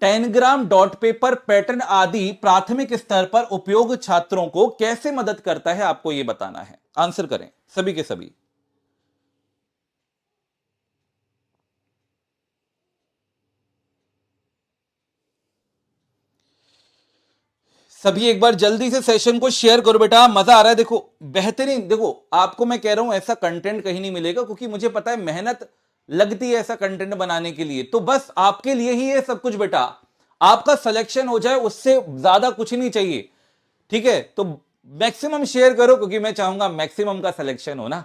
10 ग्राम डॉट पेपर, पैटर्न आदि प्राथमिक स्तर पर उपयोग छात्रों को कैसे मदद करता है, आपको यह बताना है। आंसर करें सभी के सभी। सभी एक बार जल्दी से सेशन को शेयर करो बेटा, मजा आ रहा है। देखो बेहतरीन, देखो आपको मैं कह रहा हूं ऐसा कंटेंट कहीं नहीं मिलेगा, क्योंकि मुझे पता है मेहनत लगती है ऐसा कंटेंट बनाने के लिए। तो बस आपके लिए ही ये सब कुछ बेटा, आपका सिलेक्शन हो जाए उससे ज्यादा कुछ नहीं चाहिए, ठीक है। तो मैक्सिमम शेयर करो, क्योंकि मैं चाहूंगा मैक्सिमम का सिलेक्शन हो ना,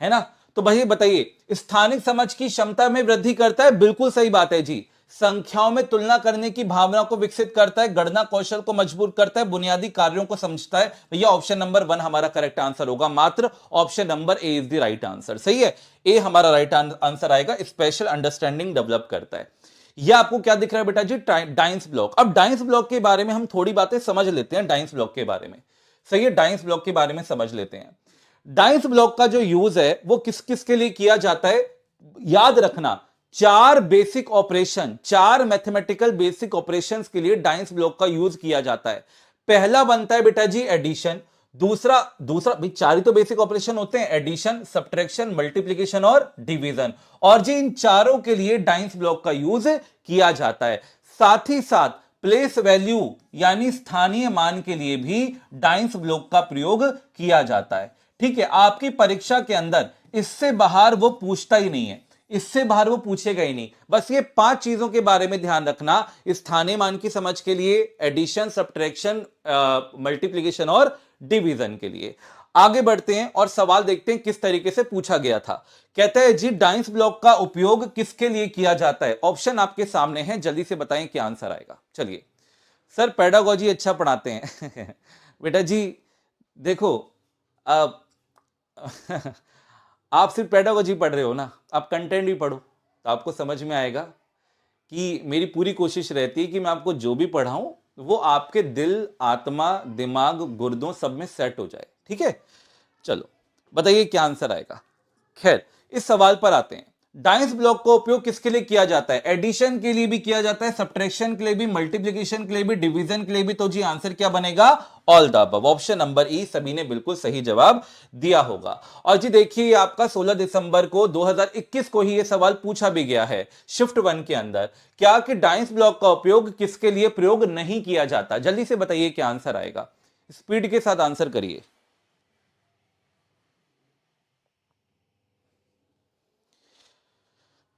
है ना। तो भाई बताइए, स्थानिक समझ की क्षमता में वृद्धि करता है, बिल्कुल सही बात है जी। संख्याओं में तुलना करने की भावना को विकसित करता है, गणना कौशल को मजबूत करता है, बुनियादी कार्यों को समझता है। भैया ऑप्शन नंबर 1 हमारा करेक्ट आंसर होगा, मात्र option number A is the right answer, सही है। ए हमारा राइट आंसर आएगा, स्पेशल अंडरस्टैंडिंग डेवलप करता है। यह आपको क्या दिख रहा है बेटा जी, डाइंस ब्लॉक। अब डाइंस ब्लॉक के बारे में हम थोड़ी बातें समझ लेते हैं, डाइंस ब्लॉक के बारे में, सही है। डाइंस ब्लॉक के बारे में समझ लेते हैं। डाइंस ब्लॉक का जो यूज है वो किस किस के लिए किया जाता है, याद रखना। 4 basic operation, 4 mathematical basic operations के लिए डाइंस ब्लॉक का यूज किया जाता है। पहला बनता है बेटा जी एडिशन, दूसरा भाई 4 ही तो बेसिक ऑपरेशन होते हैं, एडिशन, सब्ट्रैक्शन, मल्टीप्लिकेशन और डिवीजन। और जी इन चारों के लिए डाइंस ब्लॉक का यूज किया जाता है। साथ ही साथ प्लेस वैल्यू यानी स्थानीय मान के लिए भी डाइंस ब्लॉक का प्रयोग किया जाता है, ठीक है। आपकी परीक्षा के अंदर इससे बाहर वो पूछता ही नहीं है, इससे बाहर वो पूछेगा ही नहीं। बस ये 5 चीजों के बारे में ध्यान रखना स्थानीय मान की समझ के लिए, एडिशन, सब्ट्रैक्शन, मल्टीप्लिकेशन और डिवीजन के लिए। आगे बढ़ते हैं और सवाल देखते हैं किस तरीके से पूछा गया था। कहता है जी डाइंस ब्लॉक का उपयोग किसके लिए किया जाता है। ऑप्शन आपके सामने है, जल्दी से बताएं क्या आंसर आएगा। चलिए सर पेडागोजी अच्छा पढ़ाते हैं बेटा जी देखो, अब आप सिर्फ पेडागोजी पढ़ रहे हो ना, आप कंटेंट भी पढ़ो तो आपको समझ में आएगा कि मेरी पूरी कोशिश रहती है कि मैं आपको जो भी पढ़ाऊं वो आपके दिल, आत्मा, दिमाग, गुर्दों सब में सेट हो जाए, ठीक है। चलो बताइए क्या आंसर आएगा। खैर इस सवाल पर आते हैं। डाइंस ब्लॉक का उपयोग किसके लिए किया जाता है, एडिशन के लिए भी किया जाता है, सब्ट्रैक्शन के लिए भी, मल्टीप्लिकेशन के लिए भी, डिवीजन के लिए भी। तो जी आंसर क्या बनेगा, all the above. Option number ई, सभी ने बिल्कुल सही जवाब दिया होगा। और जी देखिए आपका 16 दिसंबर को 2021 को ही यह सवाल पूछा भी गया है शिफ्ट 1 के अंदर, क्या कि डाइंस ब्लॉक का उपयोग किसके लिए प्रयोग नहीं किया जाता। जल्दी से बताइए क्या आंसर आएगा, स्पीड के साथ आंसर करिए।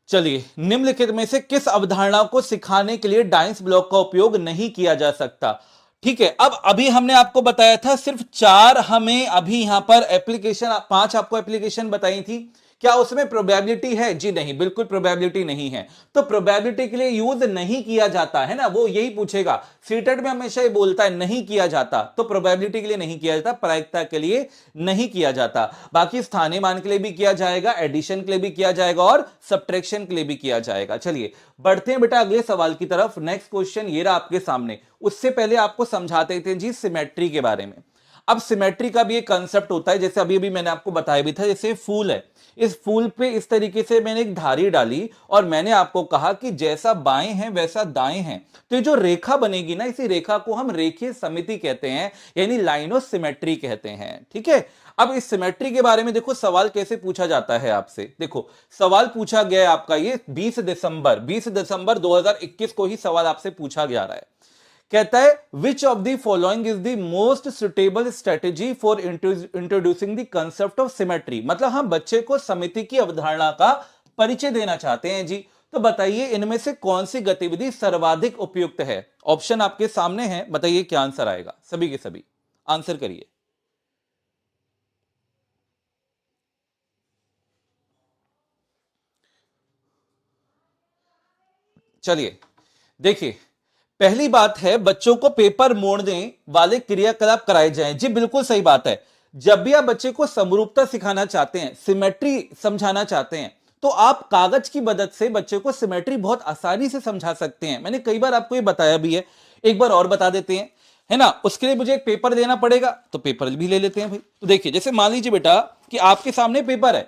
चलिए निम्नलिखित में से किस अवधारणा को सिखाने के लिए डाइंस ब्लॉक का उपयोग नहीं किया जा सकता। ठीक है, अब अभी हमने आपको बताया था सिर्फ 4 हमें अभी यहां पर एप्लीकेशन, 5 आपको एप्लीकेशन बताई थी। क्या उसमें प्रोबेबिलिटी है, जी नहीं, बिल्कुल प्रोबेबिलिटी नहीं है। तो प्रोबेबिलिटी के लिए यूज नहीं किया जाता है ना, वो यही पूछेगा। सीटेट में हमेशा ये बोलता है नहीं किया जाता, तो प्रोबेबिलिटी के लिए नहीं किया जाता, प्रायिकता के लिए नहीं किया जाता। बाकी स्थानीय मान के लिए भी किया जाएगा, एडिशन के लिए भी किया जाएगा और सब्ट्रैक्शन के लिए भी किया जाएगा। चलिए बढ़ते हैं बेटा अगले सवाल की तरफ। नेक्स्ट क्वेश्चन ये रहा आपके सामने। उससे पहले आपको समझाते थे जी सिमेट्री के बारे में। अब सिमेट्री का भी एक कंसेप्ट होता है, जैसे अभी अभी मैंने आपको बताया भी था, जैसे फूल है, इस फूल पे इस तरीके से मैंने एक धारी डाली और मैंने आपको कहा कि जैसा बाएं है वैसा दाएं है। तो ये जो रेखा बनेगी ना, इसी रेखा को हम रेखीय समिति कहते हैं, यानी लाइन ऑफ सिमेट्री कहते हैं, ठीक है। अब इस सिमेट्री के बारे में देखो सवाल कैसे पूछा जाता है आपसे। देखो सवाल पूछा गया है आपका ये 20 दिसंबर 2021 को ही सवाल आपसे पूछा जा रहा है। कहता है which of the following is the most suitable strategy for introducing the concept of symmetry. मतलब हम बच्चे को समिति की अवधारणा का परिचय देना चाहते हैं जी। तो बताइए इनमें से कौन सी गतिविधि सर्वाधिक उपयुक्त है। ऑप्शन आपके सामने है, बताइए क्या आंसर आएगा। सभी के सभी आंसर करिए। चलिए देखिए, पहली बात है बच्चों को पेपर मोड़ने वाले क्रियाकलाप कराए जाएं। जी बिल्कुल सही बात है। जब भी आप बच्चे को समरूपता सिखाना चाहते हैं, सिमेट्री समझाना चाहते हैं, तो आप कागज की मदद से बच्चे को सिमेट्री बहुत आसानी से समझा सकते हैं। मैंने कई बार आपको ये बताया भी है, एक बार और बता देते हैं, है ना। उसके लिए मुझे एक पेपर देना पड़ेगा, तो पेपर भी ले लेते हैं भाई। तो देखिए, जैसे मान लीजिए बेटा कि आपके सामने पेपर है।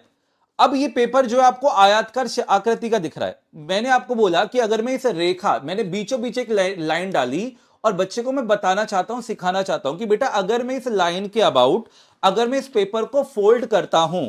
अब ये पेपर जो है आपको आयताकार आकृति का दिख रहा है। मैंने आपको बोला कि अगर मैं इस रेखा, मैंने बीचों बीच एक लाइन डाली और बच्चे को मैं बताना चाहता हूं, सिखाना चाहता हूं कि बेटा अगर मैं इस लाइन के अबाउट, अगर मैं इस पेपर को फोल्ड करता हूं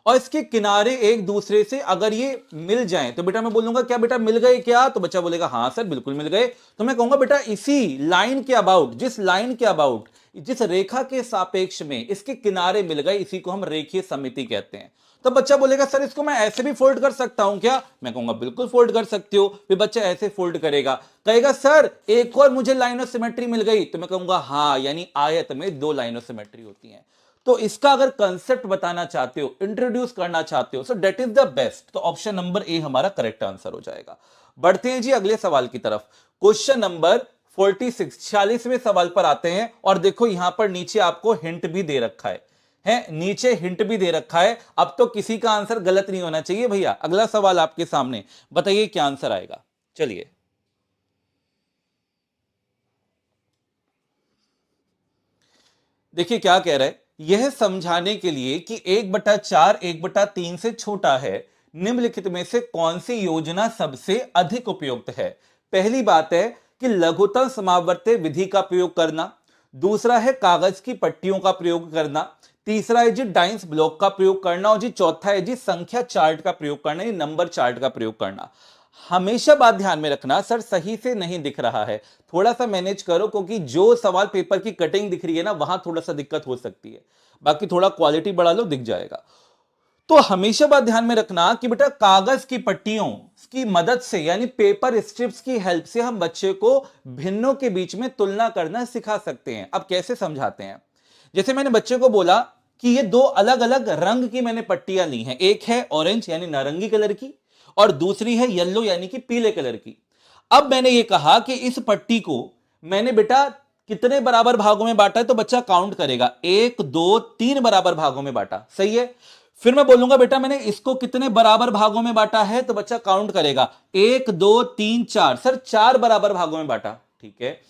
और इसके किनारे एक दूसरे से अगर ये मिल जाएं, तो बेटा मैं बोलूंगा क्या बेटा मिल गए क्या? तो बच्चा बोलेगा हाँ सर बिल्कुल मिल गए। तो मैं कहूंगा बेटा इसी लाइन के अबाउट, जिस लाइन के अबाउट, जिस रेखा के सापेक्ष में इसके किनारे मिल गए, इसी को हम रेखीय समिति कहते हैं। तो बच्चा बोलेगा सर इसको मैं ऐसे भी फोल्ड कर सकता हूं क्या? मैं कहूंगा बिल्कुल फोल्ड कर सकते हो। फिर बच्चा ऐसे फोल्ड करेगा, कहेगा सर एक और मुझे लाइन ऑफ सिमेट्री मिल गई। तो मैं कहूंगा हाँ, यानी आयत में दो लाइन ऑफ सिमेट्री होती हैं। तो इसका अगर कंसेप्ट बताना चाहते हो, इंट्रोड्यूस करना चाहते हो, so that is the best. तो ऑप्शन नंबर ए हमारा करेक्ट आंसर हो जाएगा। बढ़ते हैं जी अगले सवाल की तरफ। क्वेश्चन नंबर 46, 46वें सवाल पर आते हैं। और देखो यहां पर नीचे आपको हिंट भी दे रखा है, नीचे हिंट भी दे रखा है। अब तो किसी का आंसर गलत नहीं होना चाहिए भैया। अगला सवाल आपके सामने, बताइए क्या आंसर आएगा। चलिए देखिए क्या कह रहा है, यह समझाने के लिए कि 1/4 1/3 से छोटा है, निम्नलिखित में से कौन सी योजना सबसे अधिक उपयुक्त है। पहली बात है कि लघुत्तम समावर्ती विधि का प्रयोग करना, दूसरा है कागज की पट्टियों का प्रयोग करना, तीसरा है जी डाइंस ब्लॉक का प्रयोग करना, और जी चौथा है जी संख्या चार्ट का प्रयोग करना, नंबर चार्ट का प्रयोग करना। हमेशा बात ध्यान में रखना, सर सही से नहीं दिख रहा है, थोड़ा सा मैनेज करो, क्योंकि जो सवाल पेपर की कटिंग दिख रही है ना, वहां थोड़ा सा दिक्कत हो सकती है। बाकी थोड़ा क्वालिटी बढ़ा लो, दिख जाएगा। तो हमेशा बात ध्यान में रखना कि बेटा कागज की पट्टियों की मदद से, यानी पेपर स्ट्रिप्स की हेल्प से हम बच्चे को भिन्नों के बीच में तुलना करना सिखा सकते हैं। अब कैसे समझाते हैं, जैसे मैंने बच्चे को बोला कि ये दो अलग अलग रंग की मैंने पट्टियां ली हैं, एक है ऑरेंज यानी नारंगी कलर की, और दूसरी है येलो यानी कि पीले कलर की। अब मैंने ये कहा कि इस पट्टी को मैंने बेटा कितने बराबर भागों में बांटा है, तो बच्चा काउंट करेगा, 1 2 3 बराबर भागों में बांटा, सही है। फिर मैं बोलूंगा बेटा मैंने इसको कितने बराबर भागों में बांटा है, तो बच्चा काउंट करेगा, 1 2 3 4, सर 4 बराबर भागों में बांटा, ठीक है।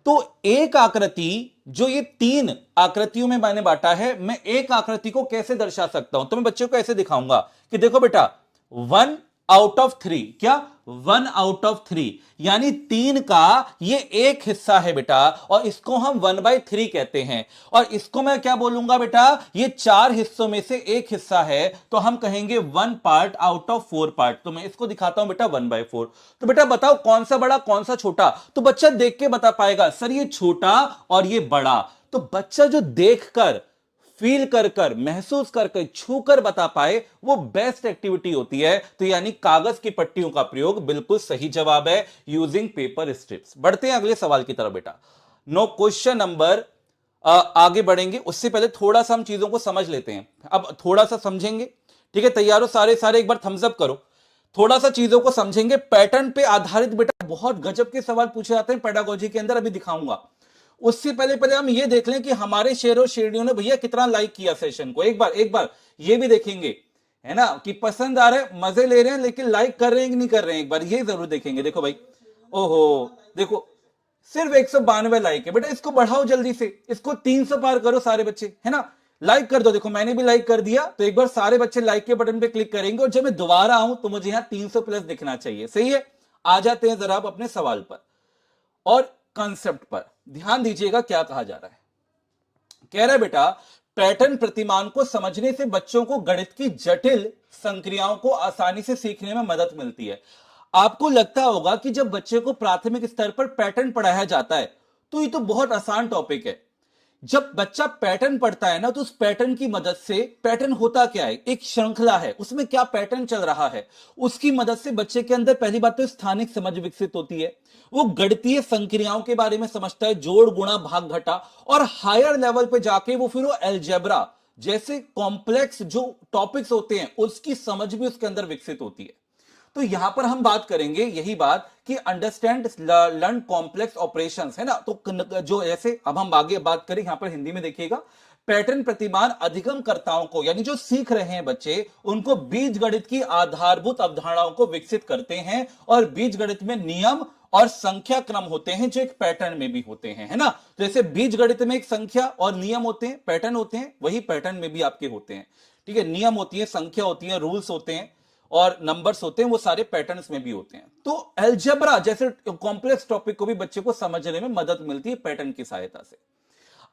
तो एक आकृति, जो ये 3 आकृतियों में मैंने बांटा है, मैं एक आकृति को कैसे दर्शा सकता हूं, तो मैं बच्चे को ऐसे दिखाऊंगा कि देखो बेटा 1 आउट ऑफ 3, क्या 1 आउट ऑफ 3, यानी 3 का ये एक हिस्सा है बेटा, और इसको हम 1/3 कहते हैं। और इसको मैं क्या बोलूंगा बेटा, ये 4 हिस्सों में से एक हिस्सा है, तो हम कहेंगे 1 पार्ट आउट ऑफ 4 पार्ट। तो मैं इसको दिखाता हूं बेटा 1/4। तो बेटा बताओ कौन सा बड़ा कौन सा छोटा, तो बच्चा देख के बता पाएगा, सर ये छोटा और ये बड़ा। तो बच्चा जो देखकर, फील कर कर, महसूस कर कर, छू कर बता पाए, वो बेस्ट एक्टिविटी होती है। तो यानी कागज की पट्टियों का प्रयोग बिल्कुल सही जवाब है, यूजिंग पेपर स्ट्रिप्स। बढ़ते हैं अगले सवाल की तरफ बेटा। नो क्वेश्चन नंबर, आगे बढ़ेंगे उससे पहले थोड़ा सा हम चीजों को समझ लेते हैं। अब थोड़ा सा समझेंगे, ठीक है, तैयार हो सारे सारे, एक बार थम्स अप करो। थोड़ा सा चीजों को समझेंगे, पैटर्न पे आधारित बेटा बहुत गजब के सवाल पूछे जाते हैं पेडागोजी के अंदर, अभी दिखाऊंगा। उससे पहले हम ये देख लें कि हमारे शेरों शेरनियों ने भैया कितना लाइक किया सेशन को। एक बार ये भी देखेंगे, है ना, कि पसंद आ रहे हैं, मजे ले रहे हैं, लेकिन लाइक कर रहे हैं कि नहीं कर रहे हैं, एक बार ये जरूर देखेंगे। देखो भाई, ओहो देखो, सिर्फ 192 लाइक है बेटा, इसको बढ़ाओ जल्दी से, इसको 300 पार करो सारे बच्चे, है ना, लाइक कर दो। देखो मैंने भी लाइक कर दिया, तो एक बार सारे बच्चे लाइक के बटन पे क्लिक करेंगे, और जब मैं दोबारा आऊं तो मुझे यहां 300 प्लस दिखना चाहिए, सही है। आ जाते हैं जरा आप अपने सवाल पर और कंसेप्ट पर ध्यान दीजिएगा। क्या कहा जा रहा है, कह रहा है बेटा पैटर्न प्रतिमान को समझने से बच्चों को गणित की जटिल संक्रियाओं को आसानी से सीखने में मदद मिलती है। आपको लगता होगा कि जब बच्चे को प्राथमिक स्तर पर पैटर्न पढ़ाया जाता है तो ये तो बहुत आसान टॉपिक है। जब बच्चा पैटर्न पढ़ता है ना, तो उस पैटर्न की मदद से, पैटर्न होता क्या है, एक श्रृंखला है, उसमें क्या पैटर्न चल रहा है, उसकी मदद से बच्चे के अंदर पहली बात तो स्थानिक समझ विकसित होती है। वो गणितीय संक्रियाओं के बारे में समझता है, जोड़ गुणा भाग घटा, और हायर लेवल पे जाके वो फिर वो अलजेब्रा जैसे कॉम्प्लेक्स जो टॉपिक्स होते हैं उसकी समझ भी उसके अंदर विकसित होती है। तो यहां पर हम बात करेंगे यही बात कि अंडरस्टैंड लर्न कॉम्प्लेक्स ऑपरेशंस, है ना। तो जो ऐसे अब हम आगे बात करें, यहां पर हिंदी में देखिएगा, पैटर्न प्रतिमान अधिगमकर्ताओं को, यानी जो सीख रहे हैं बच्चे, उनको बीजगणित की आधारभूत अवधारणाओं को विकसित करते हैं। और बीजगणित में नियम और संख्या क्रम होते हैं जो एक पैटर्न में भी होते हैं, है ना। तो जैसे बीजगणित में एक संख्या और नियम होते हैं, पैटर्न होते हैं, वही पैटर्न में भी आपके होते हैं, ठीक है। नियम होती है, संख्या होती है, रूल्स होते हैं और नंबर्स होते हैं, वो सारे पैटर्न्स में भी होते हैं। तो अलजेब्रा जैसे कॉम्प्लेक्स टॉपिक को भी बच्चे को समझने में मदद मिलती है पैटर्न की सहायता से।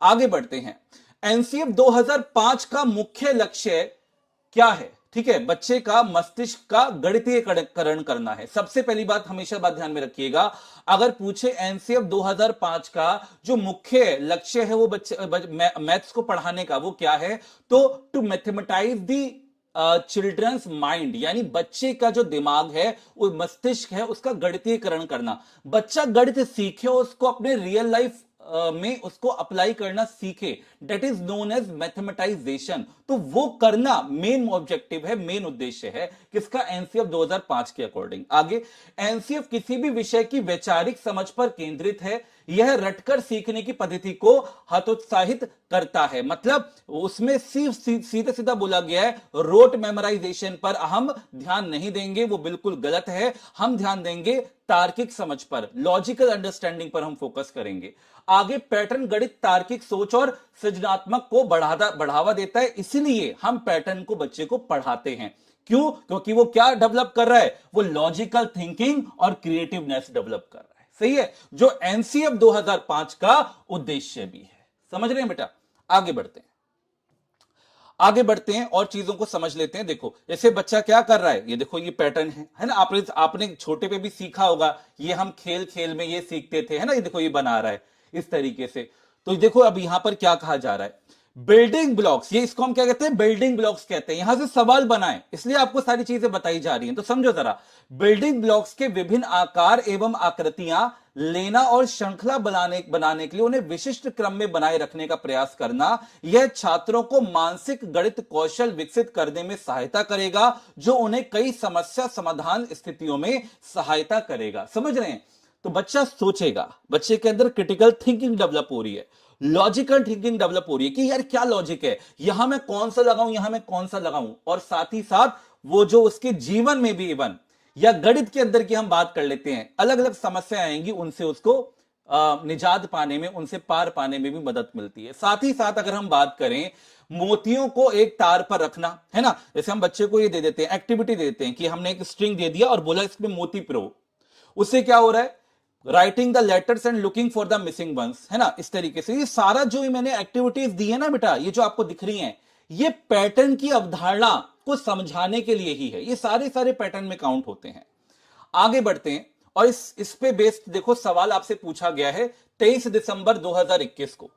आगे बढ़ते हैं। एनसीएफ 2005 का मुख्य लक्ष्य क्या है? ठीक है, बच्चे का मस्तिष्क का गणितीयकरण करना है। सबसे पहली बात हमेशा बात ध्यान में रखिएगा, अगर पूछे एनसीएफ 2005 का जो मुख्य लक्ष्य है वो बच्चे मैथ्स को पढ़ाने का, वो क्या है? तो to mathematise the children's mind, यानी बच्चे का जो दिमाग है, वो मस्तिष्क है, उसका गणितीयकरण करना। बच्चा गणित सीखे, उसको अपने रियल लाइफ में उसको अप्लाई करना सीखे, that is known as mathematisation. तो वो करना मेन ऑब्जेक्टिव है, मेन उद्देश्य है किसका? एनसीएफ 2005 के अकॉर्डिंग। आगे, एनसीएफ किसी भी विषय की वैचारिक समझ पर केंद्रित है, यह रटकर सीखने की पद्धति को हतोत्साहित करता है। मतलब उसमें सिर्फ सीधा सीधा बोला गया है, रोट मेमोराइजेशन पर हम ध्यान नहीं देंगे, वो बिल्कुल गलत है। हम ध्यान देंगे तार्किक समझ पर, लॉजिकल अंडरस्टैंडिंग पर हम फोकस करेंगे। आगे, पैटर्न गणित तार्किक सोच और सृजनात्मक को बढ़ावा देता है, इसलिए हम पैटर्न को बच्चे को पढ़ाते हैं। क्यों? क्योंकि वो क्या डेवलप कर रहा है? वो लॉजिकल थिंकिंग और क्रिएटिवनेस डेवलप कर रहा है। सही है, जो एनसीएफ 2005 का उद्देश्य भी है। समझ रहे हैं बेटा? आगे बढ़ते हैं, आगे बढ़ते हैं और चीजों को समझ लेते हैं। देखो, जैसे बच्चा क्या कर रहा है, ये देखो, ये पैटर्न है ना। आपने छोटे पे भी सीखा होगा, ये हम खेल खेल में ये सीखते थे, है ना। ये देखो, ये बना रहा है इस तरीके से। तो देखो अब यहां पर क्या कहा जा रहा है, बिल्डिंग ब्लॉक्स, ये इसको हम क्या कहते हैं? बिल्डिंग ब्लॉक्स कहते हैं। यहां से सवाल बनाए, इसलिए आपको सारी चीजें बताई जा रही हैं, तो समझो जरा। बिल्डिंग ब्लॉक्स के विभिन्न आकार एवं आकृतियां लेना और श्रृंखला बनाने के लिए उन्हें विशिष्ट क्रम में बनाए रखने का प्रयास करना, यह छात्रों को मानसिक गणित कौशल विकसित करने में सहायता करेगा, जो उन्हें कई समस्या समाधान स्थितियों में सहायता करेगा। समझ रहे हैं? तो बच्चा सोचेगा, बच्चे के अंदर क्रिटिकल थिंकिंग डेवलप हो रही है, लॉजिकल थिंकिंग डेवलप हो रही है कि यार क्या लॉजिक है, यहां मैं कौन सा लगाऊं, यहां मैं कौन सा लगाऊं। और साथ ही साथ वो जो उसके जीवन में भी, इवन या गणित के अंदर की हम बात कर लेते हैं, अलग अलग समस्याएं आएंगी, उनसे उसको निजात पाने में, उनसे पार पाने में भी मदद मिलती है। साथ ही साथ अगर हम बात करें मोतियों को एक तार पर रखना, है ना। जैसे हम बच्चे को ये दे देते हैं, एक्टिविटी दे देते हैं कि हमने एक स्ट्रिंग दे दिया और बोला इसमें मोती पिरो, उससे क्या हो रहा है? Writing the letters and looking for the missing ones, है ना। इस तरीके से ये सारा जो मैंने एक्टिविटीज दी है ना बेटा, ये जो आपको दिख रही हैं, ये पैटर्न की अवधारणा को समझाने के लिए ही है। ये सारे पैटर्न में काउंट होते हैं। आगे बढ़ते हैं और इस पे बेस्ड देखो, सवाल आपसे पूछा गया है 23 दिसंबर 2021 को।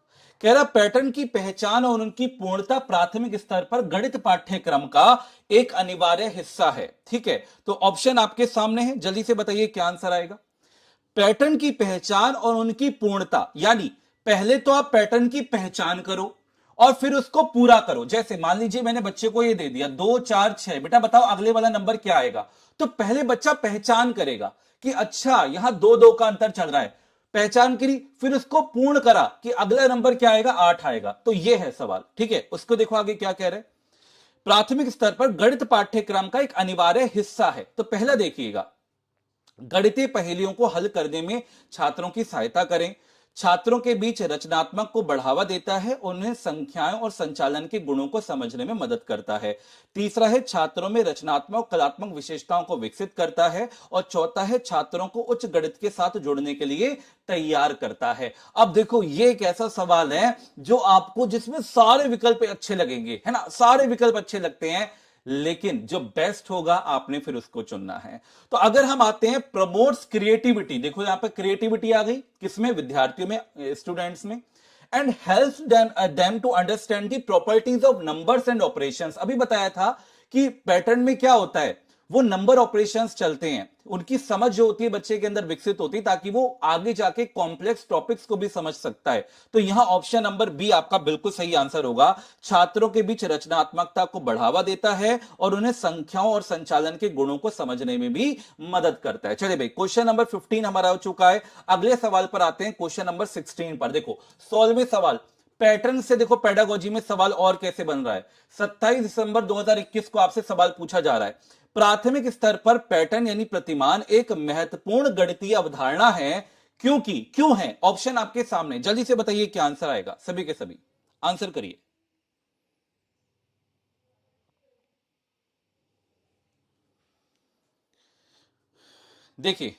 कह रहा पैटर्न की पहचान और उनकी पूर्णता प्राथमिक स्तर पर गणित पाठ्यक्रम का एक अनिवार्य हिस्सा है। ठीक है, तो ऑप्शन आपके सामने है, जल्दी से बताइए क्या आंसर आएगा। पैटर्न की पहचान और उनकी पूर्णता, यानी पहले तो आप पैटर्न की पहचान करो और फिर उसको पूरा करो। जैसे मान लीजिए मैंने बच्चे को ये दे दिया 2 4 6, बेटा बताओ अगले वाला नंबर क्या आएगा। तो पहले बच्चा पहचान करेगा कि अच्छा यहां 2 2 का अंतर चल रहा है, पहचान करी, फिर उसको पूर्ण करा कि अगला नंबर क्या आएगा, 8 आएगा। तो ये है सवाल। ठीक है, उसको देखो आगे क्या कह रहे हैं। प्राथमिक स्तर पर गणित पाठ्यक्रम का एक अनिवार्य हिस्सा है। तो पहला देखिएगा, गणितीय पहेलियों को हल करने में छात्रों की सहायता करें, छात्रों के बीच रचनात्मक को बढ़ावा देता है, उन्हें संख्याओं और संचालन के गुणों को समझने में मदद करता है। तीसरा है छात्रों में रचनात्मक कलात्मक विशेषताओं को विकसित करता है। और चौथा है छात्रों को उच्च गणित के साथ जुड़ने के लिए तैयार करता है। अब देखो ये एक ऐसा सवाल है जो आपको, जिसमें सारे विकल्प अच्छे लगेंगे, है ना, सारे विकल्प अच्छे लगते हैं, लेकिन जो बेस्ट होगा आपने फिर उसको चुनना है। तो अगर हम आते हैं प्रमोट्स क्रिएटिविटी, देखो यहां पर क्रिएटिविटी आ गई, किसमें? विद्यार्थियों में, स्टूडेंट्स में। And helps them to understand the properties of numbers and operations. अभी बताया था कि पैटर्न में क्या होता है, वो नंबर ऑपरेशंस चलते हैं, उनकी समझ जो होती है बच्चे के अंदर विकसित होती है, ताकि वो आगे जाके कॉम्प्लेक्स टॉपिक्स को भी समझ सकता है। तो यहां ऑप्शन नंबर बी आपका बिल्कुल सही आंसर होगा। छात्रों के बीच रचनात्मकता को बढ़ावा देता है और उन्हें संख्याओं और संचालन के गुणों को समझने में भी मदद करता है। चलिए भाई, क्वेश्चन नंबर 15 हमारा हो चुका है। अगले सवाल पर आते हैं, क्वेश्चन नंबर 16 पर। देखो 16वें सवाल पैटर्न से, देखो पेडागोजी में सवाल और कैसे बन रहा है। 27 दिसंबर 2021 को आपसे सवाल पूछा जा रहा है, प्राथमिक स्तर पर पैटर्न यानी प्रतिमान एक महत्वपूर्ण गणितीय अवधारणा है, क्योंकि क्यों है? ऑप्शन आपके सामने, जल्दी से बताइए क्या आंसर आएगा, सभी के सभी आंसर करिए। देखिए,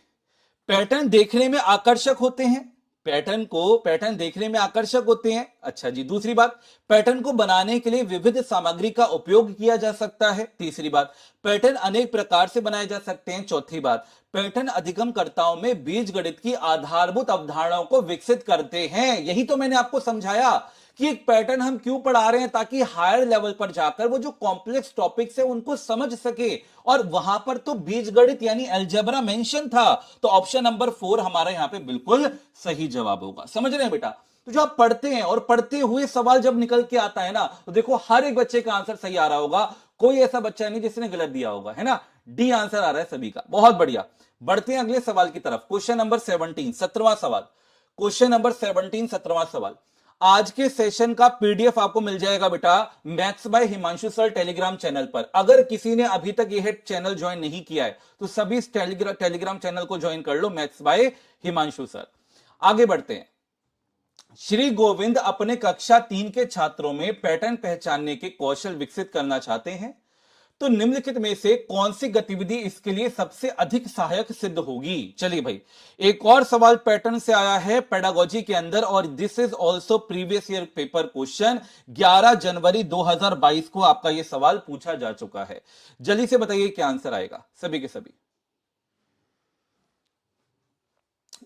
पैटर्न देखने में आकर्षक होते हैं, पैटर्न देखने में आकर्षक होते हैं। अच्छा जी, दूसरी बात, पैटर्न को बनाने के लिए विविध सामग्री का उपयोग किया जा सकता है। तीसरी बात, पैटर्न अनेक प्रकार से बनाए जा सकते हैं। चौथी बात, पैटर्न अधिगमकर्ताओं में बीजगणित की आधारभूत अवधारणाओं को विकसित करते हैं। यही तो मैंने आपको समझाया कि एक पैटर्न हम क्यों पढ़ा रहे हैं, ताकि हायर लेवल पर जाकर वो जो कॉम्प्लेक्स टॉपिक्स है उनको समझ सके, और वहां पर तो बीजगणित यानी अलजेब्रा मेंशन था। तो ऑप्शन नंबर 4 हमारा यहां पे बिल्कुल सही जवाब होगा। समझ रहे हैं बेटा? तो जो आप पढ़ते हैं और पढ़ते हुए सवाल जब निकल के आता है ना, तो देखो हर एक बच्चे का आंसर सही आ रहा होगा, कोई ऐसा बच्चा नहीं जिसने गलत दिया होगा, है ना। डी आंसर आ रहा है सभी का, बहुत बढ़िया। बढ़ते हैं अगले सवाल की तरफ, क्वेश्चन नंबर 17, 17वां सवाल। क्वेश्चन नंबर 17, 17वां सवाल। आज के सेशन का पीडीएफ आपको मिल जाएगा बेटा maths by Himanshu sir Telegram channel पर। अगर किसी ने अभी तक यह चैनल ज्वाइन नहीं किया है तो सभी इस टेलीग्राम चैनल को ज्वाइन कर लो, मैथ्स बाय हिमांशु सर। आगे बढ़ते हैं। श्री गोविंद अपने कक्षा 3 के छात्रों में पैटर्न पहचानने के कौशल विकसित करना चाहते हैं, तो निम्नलिखित में से कौन सी गतिविधि इसके लिए सबसे अधिक सहायक सिद्ध होगी? चलिए भाई, एक और सवाल पैटर्न से आया है पेडागोजी के अंदर, और this is also previous year paper question. 11 जनवरी 2022 को आपका यह सवाल पूछा जा चुका है। जल्दी से बताइए क्या आंसर आएगा, सभी के सभी।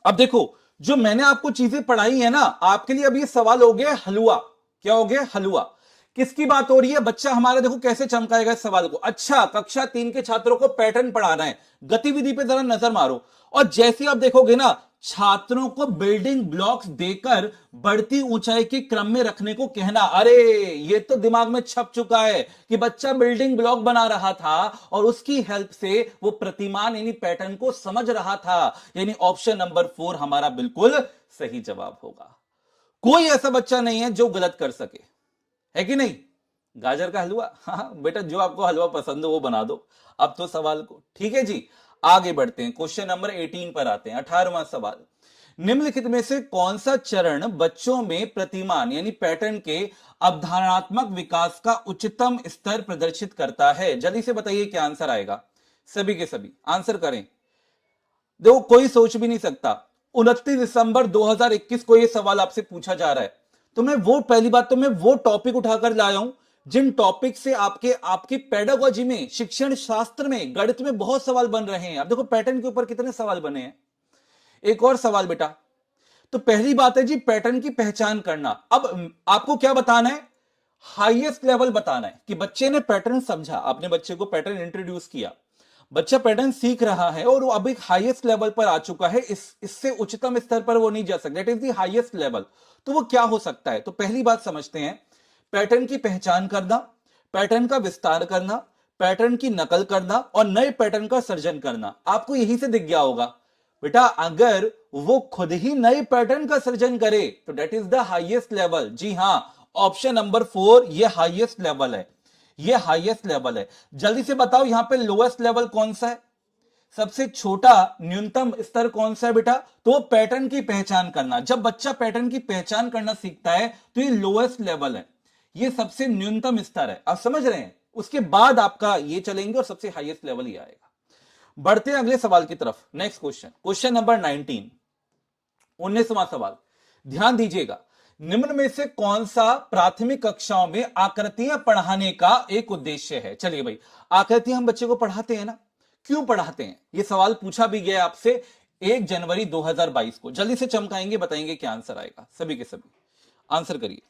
अब देखो, जो मैंने आपको चीजें पढ़ाई है ना, आपके लिए अब ये सवाल हो गया हलवा। क्या हो गया? हलवा। किसकी बात हो रही है? बच्चा हमारा देखो कैसे चमकाएगा इस सवाल को। अच्छा, कक्षा 3 के छात्रों को पैटर्न पढ़ाना है, गतिविधि पे जरा नजर मारो, और जैसे आप देखोगे ना, छात्रों को बिल्डिंग ब्लॉक्स देकर बढ़ती ऊंचाई के क्रम में रखने को कहना। अरे ये तो दिमाग में छप चुका है कि बच्चा बिल्डिंग ब्लॉक बना रहा था और उसकी हेल्प से वो प्रतिमान यानी पैटर्न को समझ रहा था। यानी ऑप्शन नंबर 4 हमारा बिल्कुल सही जवाब होगा। कोई ऐसा बच्चा नहीं है जो गलत कर सके, है कि नहीं? गाजर का हलवा, हाँ बेटा, जो आपको हलवा पसंद हो वो बना दो। अब तो सवाल को, ठीक है जी, आगे बढ़ते हैं, क्वेश्चन नंबर 18 पर आते हैं। 18वां सवाल, निम्नलिखित में से कौन सा चरण बच्चों में प्रतिमान यानी पैटर्न के अवधारणात्मक विकास का उच्चतम स्तर प्रदर्शित करता है? जल्दी से बताइए क्या आंसर आएगा, सभी के सभी आंसर करें। देखो कोई सोच भी नहीं सकता, 29 दिसंबर 2021 को यह सवाल आपसे पूछा जा रहा है, तो मैं वो, पहली बात तो मैं वो टॉपिक उठाकर लाया हूं जिन टॉपिक से आपके आपकी पेडागोजी में, शिक्षण शास्त्र में, गणित में बहुत सवाल बन रहे हैं। अब देखो पैटर्न के ऊपर कितने सवाल बने हैं। एक और सवाल बेटा, तो पहली बात है जी पैटर्न की पहचान करना। अब आपको क्या बताना है? हाईएस्ट लेवल बताना है कि बच्चे ने पैटर्न समझा, आपने बच्चे को पैटर्न इंट्रोड्यूस किया, बच्चा पैटर्न सीख रहा है और वो अब एक हाईएस्ट लेवल पर आ चुका है, इससे उच्चतम स्तर पर वो नहीं जा सकता, it is the highest level. तो वो क्या हो सकता है? तो पहली बात समझते हैं, पैटर्न की पहचान करना, पैटर्न का विस्तार करना, पैटर्न की नकल करना और नए पैटर्न का सर्जन करना। आपको यही से दिख गया होगा बेटा, अगर वो खुद ही नए पैटर्न का सर्जन करे तो that is the highest level. जी हां, ऑप्शन नंबर 4 ये हाईएस्ट लेवल है, ये हाईएस्ट लेवल है। जल्दी से बताओ यहां पे लोएस्ट लेवल कौन सा है? सबसे छोटा न्यूनतम स्तर कौन सा है बेटा? तो पैटर्न की पहचान करना। जब बच्चा पैटर्न की पहचान करना सीखता है तो ये लोएस्ट लेवल है, ये सबसे न्यूनतम स्तर है। आप समझ रहे हैं? उसके बाद आपका ये चलेंगे और सबसे हाईएस्ट लेवल ही आएगा। बढ़ते हैं अगले सवाल की तरफ, नेक्स्ट क्वेश्चन, क्वेश्चन नंबर 19, 19वां सवाल। ध्यान दीजिएगा, निम्न में से कौन सा प्राथमिक कक्षाओं में आकृतियां पढ़ाने का एक उद्देश्य है? चलिए भाई, आकृतियां हम बच्चे को पढ़ाते हैं ना, क्यों पढ़ाते हैं? यह सवाल पूछा भी गया आपसे 1 जनवरी 2022 को। जल्दी से चमकाएंगे, बताएंगे क्या आंसर आएगा, सभी के सभी आंसर करिए।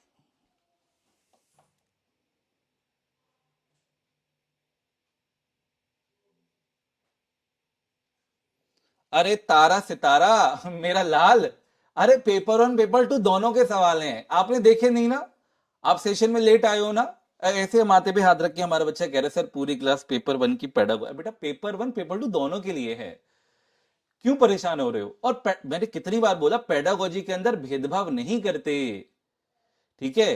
अरे तारा सितारा मेरा लाल, अरे पेपर 1 पेपर 2 दोनों के सवाल हैं, आपने देखे नहीं ना? आप सेशन में लेट आए हो ना? ऐसे माथे पे हाथ रख के हमारा बच्चा कह रहे सर पूरी क्लास पेपर 1 की पेडागो, बेटा पेपर 1 पेपर 2 दोनों के लिए है, क्यों परेशान हो रहे हो? और मैंने कितनी बार बोला पेडागोजी के अंदर भेदभाव नहीं करते, ठीक है?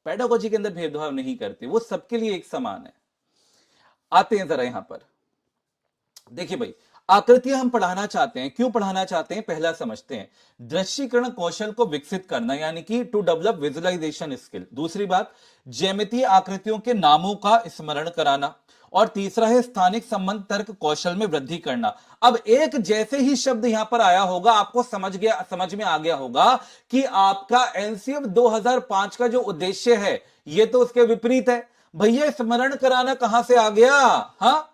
पेडागोजी के अंदर भेदभाव नहीं करते, वो सबके लिए एक समान है। आते हैं जरा यहां पर, देखिए भाई, आकृतियां हम पढ़ाना चाहते हैं, क्यों पढ़ाना चाहते हैं पहला समझते हैं। दृश्यीकरण कौशल को विकसित करना, यानी कि टू डेवलप विजुअलाइजेशन स्किल। दूसरी बात, ज्यामितीय आकृतियों के नामों का स्मरण कराना। और तीसरा है स्थानिक संबंध तर्क कौशल में वृद्धि करना। अब एक जैसे ही शब्द यहां पर आया होगा आपको समझ में आ गया होगा कि आपका एलसीएम 2005 का जो उद्देश्य है ये तो उसके विपरीत है। भैया स्मरण कराना कहां से आ गया? हाँ,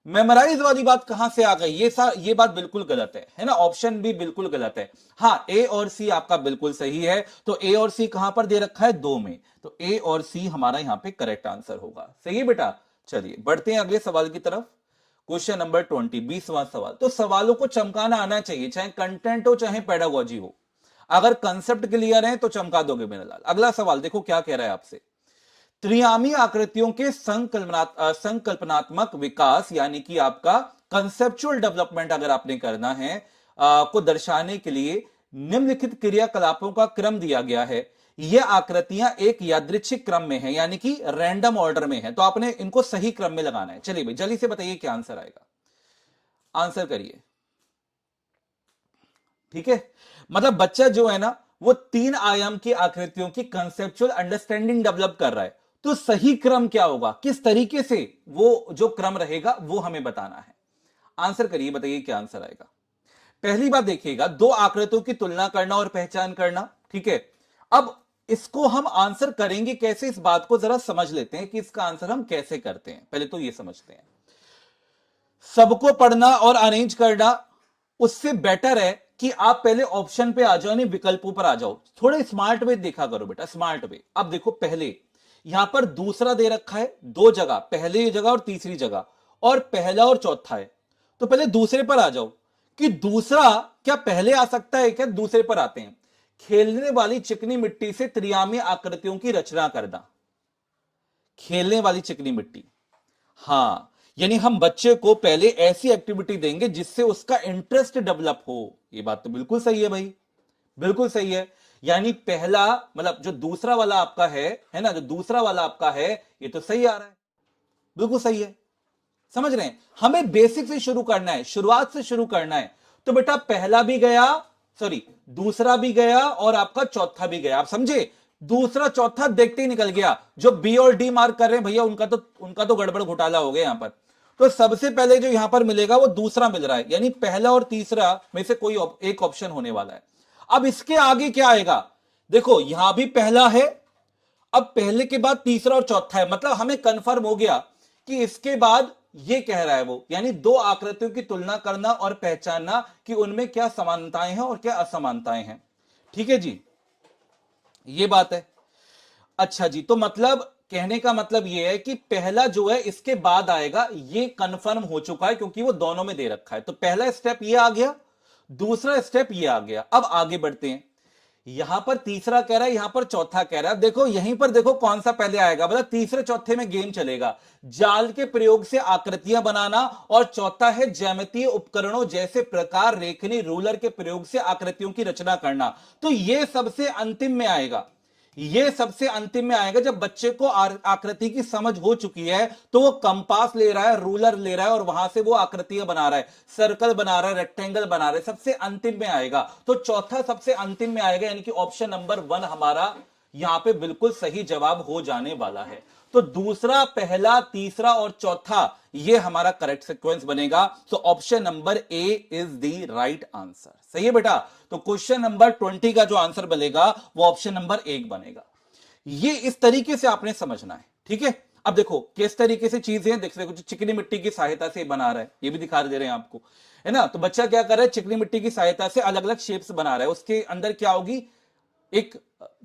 मेमोराइज वाली बात कहां से आ गई? ये बात बिल्कुल गलत है ना? ऑप्शन भी बिल्कुल गलत है। हाँ, ए और सी आपका बिल्कुल सही है। तो ए और सी कहां पर दे रखा है? 2 में। तो ए और सी हमारा यहां पे करेक्ट आंसर होगा। सही है बेटा। चलिए बढ़ते हैं अगले सवाल की तरफ। क्वेश्चन नंबर 20, 20वां सवाल। तो सवालों को चमकाना आना चाहिए, चाहे कंटेंट हो चाहे पेडागोजी हो। अगर कंसेप्ट क्लियर है तो चमका दोगे मेरा लाल। अगला सवाल देखो क्या कह रहा है आपसे। त्रियामी आकृतियों के संकल्पनात्मक विकास, यानी कि आपका कंसेप्चुअल डेवलपमेंट अगर आपने करना है को दर्शाने के लिए निम्नलिखित क्रियाकलापों का क्रम दिया गया है। ये आकृतियां एक यादृच्छिक क्रम में है, यानी कि रैंडम ऑर्डर में है, तो आपने इनको सही क्रम में लगाना है। चलिए भाई जल्दी से बताइए क्या आंसर आएगा, आंसर करिए। ठीक है, मतलब बच्चा जो है ना वो 3 आयाम की आकृतियों की कंसेप्चुअल अंडरस्टैंडिंग डेवलप कर रहा है, तो सही क्रम क्या होगा, किस तरीके से वो जो क्रम रहेगा वो हमें बताना है। आंसर करिए, बताइए क्या आंसर आएगा। पहली बात देखिएगा, 2 आकृतियों की तुलना करना और पहचान करना। ठीक है, अब इसको हम आंसर करेंगे कैसे, इस बात को जरा समझ लेते हैं कि इसका आंसर हम कैसे करते हैं। पहले तो ये समझते हैं, सबको पढ़ना और अरेंज करना उससे बेटर है कि आप पहले ऑप्शन पे आ जाओ, नहीं विकल्पों पर आ जाओ। थोड़े स्मार्ट वे देखा करो बेटा, स्मार्ट वे। अब देखो पहले यहां पर दूसरा दे रखा है 2 जगह, पहली जगह और तीसरी जगह, और पहला और चौथा है। तो पहले दूसरे पर आ जाओ कि दूसरा क्या पहले आ सकता है क्या? दूसरे पर आते हैं। खेलने वाली चिकनी मिट्टी से त्रियामी आकृतियों की रचना करना। खेलने वाली चिकनी मिट्टी, हां, यानी हम बच्चे को पहले ऐसी एक्टिविटी देंगे जिससे उसका इंटरेस्ट डेवलप हो। ये बात तो बिल्कुल सही है भाई, बिल्कुल सही है। यानी पहला मतलब जो दूसरा वाला आपका है ना, जो दूसरा वाला आपका है ये तो सही आ रहा है, बिल्कुल सही है। समझ रहे हैं, हमें बेसिक से शुरू करना है, शुरुआत से शुरू करना है। तो बेटा पहला भी गया, सॉरी दूसरा भी गया और आपका चौथा भी गया। आप समझे, दूसरा चौथा देखते ही निकल गया। जो बी और डी मार्क कर रहे हैं भैया उनका तो गड़बड़ घोटाला हो गया यहां पर। तो सबसे पहले जो यहां पर मिलेगा वो दूसरा मिल रहा है, यानी पहला और तीसरा में से कोई एक ऑप्शन होने वाला है। अब इसके आगे क्या आएगा, देखो यहां भी पहला है, अब पहले के बाद तीसरा और चौथा है, मतलब हमें कंफर्म हो गया कि इसके बाद ये कह रहा है वो, यानी 2 आकृतियों की तुलना करना और पहचानना कि उनमें क्या समानताएं हैं और क्या असमानताएं हैं। ठीक है जी, ये बात है। अच्छा जी, तो मतलब कहने का मतलब ये है कि पहला जो है इसके बाद आएगा, ये कंफर्म हो चुका है क्योंकि वो दोनों में दे रखा है। तो पहला स्टेप ये आ गया, दूसरा स्टेप ये आ गया। अब आगे बढ़ते हैं, यहां पर तीसरा कह रहा है, यहां पर चौथा कह रहा है। देखो यहीं पर देखो कौन सा पहले आएगा, मतलब तीसरे चौथे में गेम चलेगा। जाल के प्रयोग से आकृतियां बनाना, और चौथा है ज्यामितीय उपकरणों जैसे प्रकार रेखनी रूलर के प्रयोग से आकृतियों की रचना करना। तो ये सबसे अंतिम में आएगा, ये सबसे अंतिम में आएगा। जब बच्चे को आकृति की समझ हो चुकी है तो वो कंपास ले रहा है, रूलर ले रहा है और वहां से वो आकृतियां बना रहा है, सर्कल बना रहा है, रेक्टेंगल बना रहा है, सबसे अंतिम में आएगा। तो चौथा सबसे अंतिम में आएगा, यानी कि ऑप्शन नंबर 1 हमारा यहां पे बिल्कुल सही जवाब हो जाने वाला है। तो दूसरा, पहला, तीसरा और चौथा ये हमारा करेक्ट सीक्वेंस बनेगा। तो option number A is the right answer. सही है बेटा। तो क्वेश्चन नंबर 20 का जो आंसर बनेगा वो ऑप्शन नंबर 1 बनेगा। ये इस तरीके से आपने समझना है। ठीक है, अब देखो किस तरीके से चीजें देख देखो, चिकनी मिट्टी की सहायता से बना रहा है, ये भी दिखा दे रहे हैं आपको, है ना। तो बच्चा क्या कर रहा है, चिकनी मिट्टी की सहायता से अलग अलग शेप्स बना रहा है। उसके अंदर क्या होगी, एक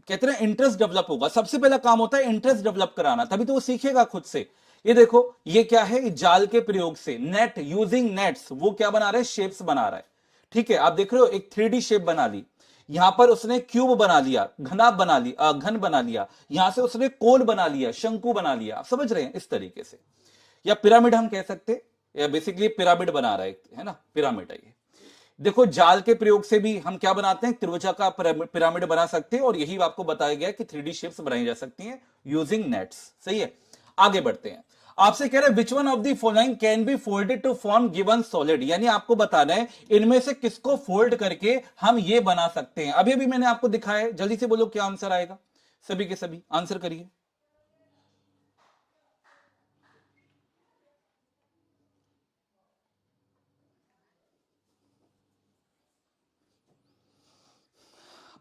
कहते हैं इंटरेस्ट डेवलप होगा। सबसे पहला काम होता है इंटरेस्ट डेवलप कराना, तभी तो वो सीखेगा खुद से ये देखो, ये क्या है, जाल के प्रयोग से, नेट, यूजिंग नेट्स, वो क्या बना रहा है, शेप्स बना रहा है। ठीक है, आप देख रहे हो एक 3D शेप बना ली, यहां पर उसने क्यूब बना लिया, घनाभ बना लिया, घन बना लिया, यहां से उसने कोल बना लिया, शंकु बना लिया, आप समझ रहे हैं, इस तरीके से। या पिरामिड हम कह सकते, या बेसिकली पिरामिड बना रहा है ना, पिरामिड है ये। देखो, जाल के प्रयोग से भी हम क्या बनाते हैं, त्रिभुजा का पिरामिड बना सकते हैं, और यही आपको बताया गया कि 3D शेप्स बनाई जा सकती हैं यूजिंग नेट्स। सही है, आगे बढ़ते हैं। आपसे कह रहे हैं which one of the following can be folded to form given solid, यानी आपको बताना है इनमें से किसको फोल्ड करके हम ये बना सकते हैं। अभी अभी मैंने आपको दिखाया है, जल्दी से बोलो क्या आंसर आएगा, सभी के सभी आंसर करिए।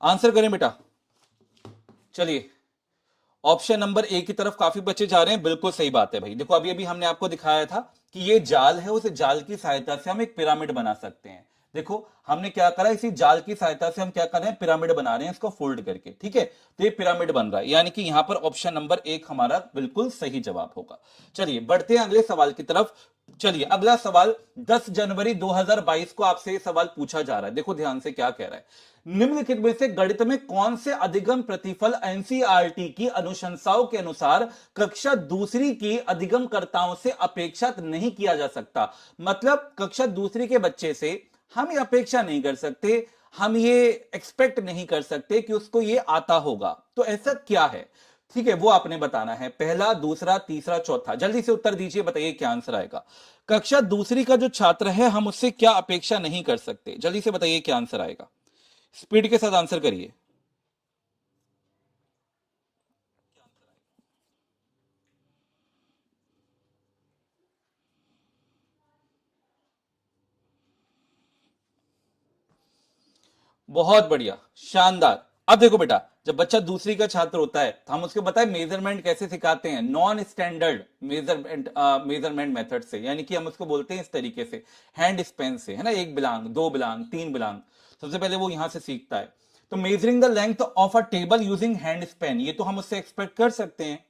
आंसर करें बेटा, चलिए। ऑप्शन नंबर ए की तरफ काफी बच्चे जा रहे हैं, बिल्कुल सही बात है भाई। देखो, अभी अभी हमने आपको दिखाया था कि ये जाल है, उस जाल की सहायता से हम एक पिरामिड बना सकते हैं। देखो, हमने क्या करा, इसी जाल की सहायता से हम क्या कर रहे हैं, पिरामिड बना रहे हैं, इसको फोल्ड करके। ठीक है, तो ये पिरामिड बन रहा है, यानी कि यहां पर ऑप्शन नंबर 1 हमारा बिल्कुल सही जवाब होगा। चलिए बढ़ते हैं अगले सवाल की तरफ। चलिए अगला सवाल, 10 जनवरी 2022 को आपसे ये सवाल पूछा जा रहा है। देखो ध्यान से क्या कह रहा है, निम्नलिखित में से गणित में कौन से अधिगम प्रतिफल एनसीईआरटी की अनुशंसाओं के अनुसार कक्षा दूसरी की अधिगमकर्ताओं से अपेक्षित नहीं किया जा सकता। मतलब कक्षा दूसरी के बच्चे से हम ये अपेक्षा नहीं कर सकते, हम ये एक्सपेक्ट नहीं कर सकते कि उसको ये आता होगा। तो ऐसा क्या है, ठीक है, वो आपने बताना है। पहला, दूसरा, तीसरा, चौथा, जल्दी से उत्तर दीजिए, बताइए क्या आंसर आएगा। कक्षा दूसरी का जो छात्र है हम उससे क्या अपेक्षा नहीं कर सकते, जल्दी से बताइए क्या आंसर आएगा, स्पीड के साथ आंसर करिए। बहुत बढ़िया, शानदार। अब देखो बेटा, जब बच्चा दूसरी का छात्र होता है तो हम उसको बताए मेजरमेंट कैसे सिखाते हैं, नॉन स्टैंडर्ड मेजरमेंट मेथड से, यानी कि हम उसको बोलते हैं इस तरीके से, हैंड स्पेन से, है ना, 1 बिलांग, 2 बिलांग, 3 बिलांग। सबसे पहले वो यहां से सीखता है। तो measuring the length of a table using hand Spain, ये तो हम उससे एक्सपेक्ट कर सकते हैं।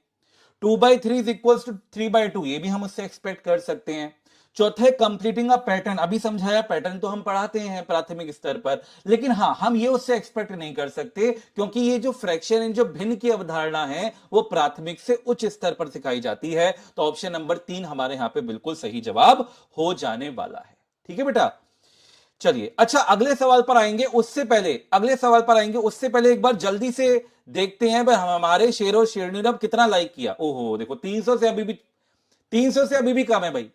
2/3 इज इक्वल टू 3/2, ये भी हम उससे एक्सपेक्ट कर सकते हैं। चौथा है कंप्लीटिंग अ पैटर्न, अभी समझाया, पैटर्न तो हम पढ़ाते हैं प्राथमिक स्तर पर, लेकिन हाँ हम ये उससे एक्सपेक्ट नहीं कर सकते, क्योंकि ये जो फ्रैक्शन, जो भिन्न की अवधारणा है, वो प्राथमिक से उच्च स्तर पर सिखाई जाती है। तो ऑप्शन नंबर 3 हमारे यहां पे बिल्कुल सही जवाब हो जाने वाला है। ठीक है बेटा, चलिए। अच्छा, अगले सवाल पर आएंगे, उससे पहले, अगले सवाल पर आएंगे उससे पहले एक बार जल्दी से देखते हैं भाई हमारे शेर और शेरनी ने अब कितना लाइक किया। ओहो देखो, 300 से अभी भी, 300 से अभी भी कम है भाई,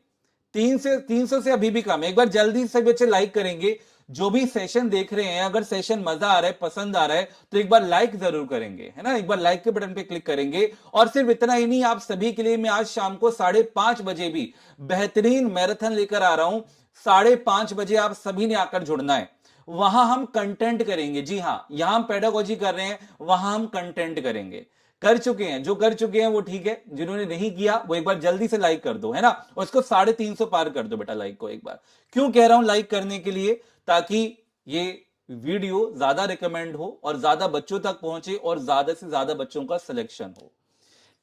300 से अभी भी कम है। एक बार जल्दी से बच्चे लाइक करेंगे, जो भी सेशन देख रहे हैं, अगर सेशन मजा आ रहा है, पसंद आ रहा है, तो एक बार लाइक जरूर करेंगे, है ना, एक बार लाइक के बटन पे क्लिक करेंगे। और सिर्फ इतना ही नहीं, आप सभी के लिए मैं आज शाम को 5:30 बजे भी बेहतरीन मैराथन लेकर आ रहा हूं। 5:30 बजे आप सभी ने आकर जुड़ना है, वहां हम कंटेंट करेंगे। जी हाँ, यहां हम पेडागोजी कर रहे हैं, वहां हम कंटेंट करेंगे। कर चुके हैं, जो कर चुके हैं वो ठीक है, जिन्होंने नहीं किया वो एक बार जल्दी से लाइक कर दो, है ना, और इसको 350 पार कर दो बेटा लाइक को एक बार। क्यों कह रहा हूं लाइक करने के लिए, ताकि ये वीडियो ज्यादा रिकमेंड हो और ज्यादा बच्चों तक पहुंचे और ज्यादा से ज्यादा बच्चों का सिलेक्शन हो।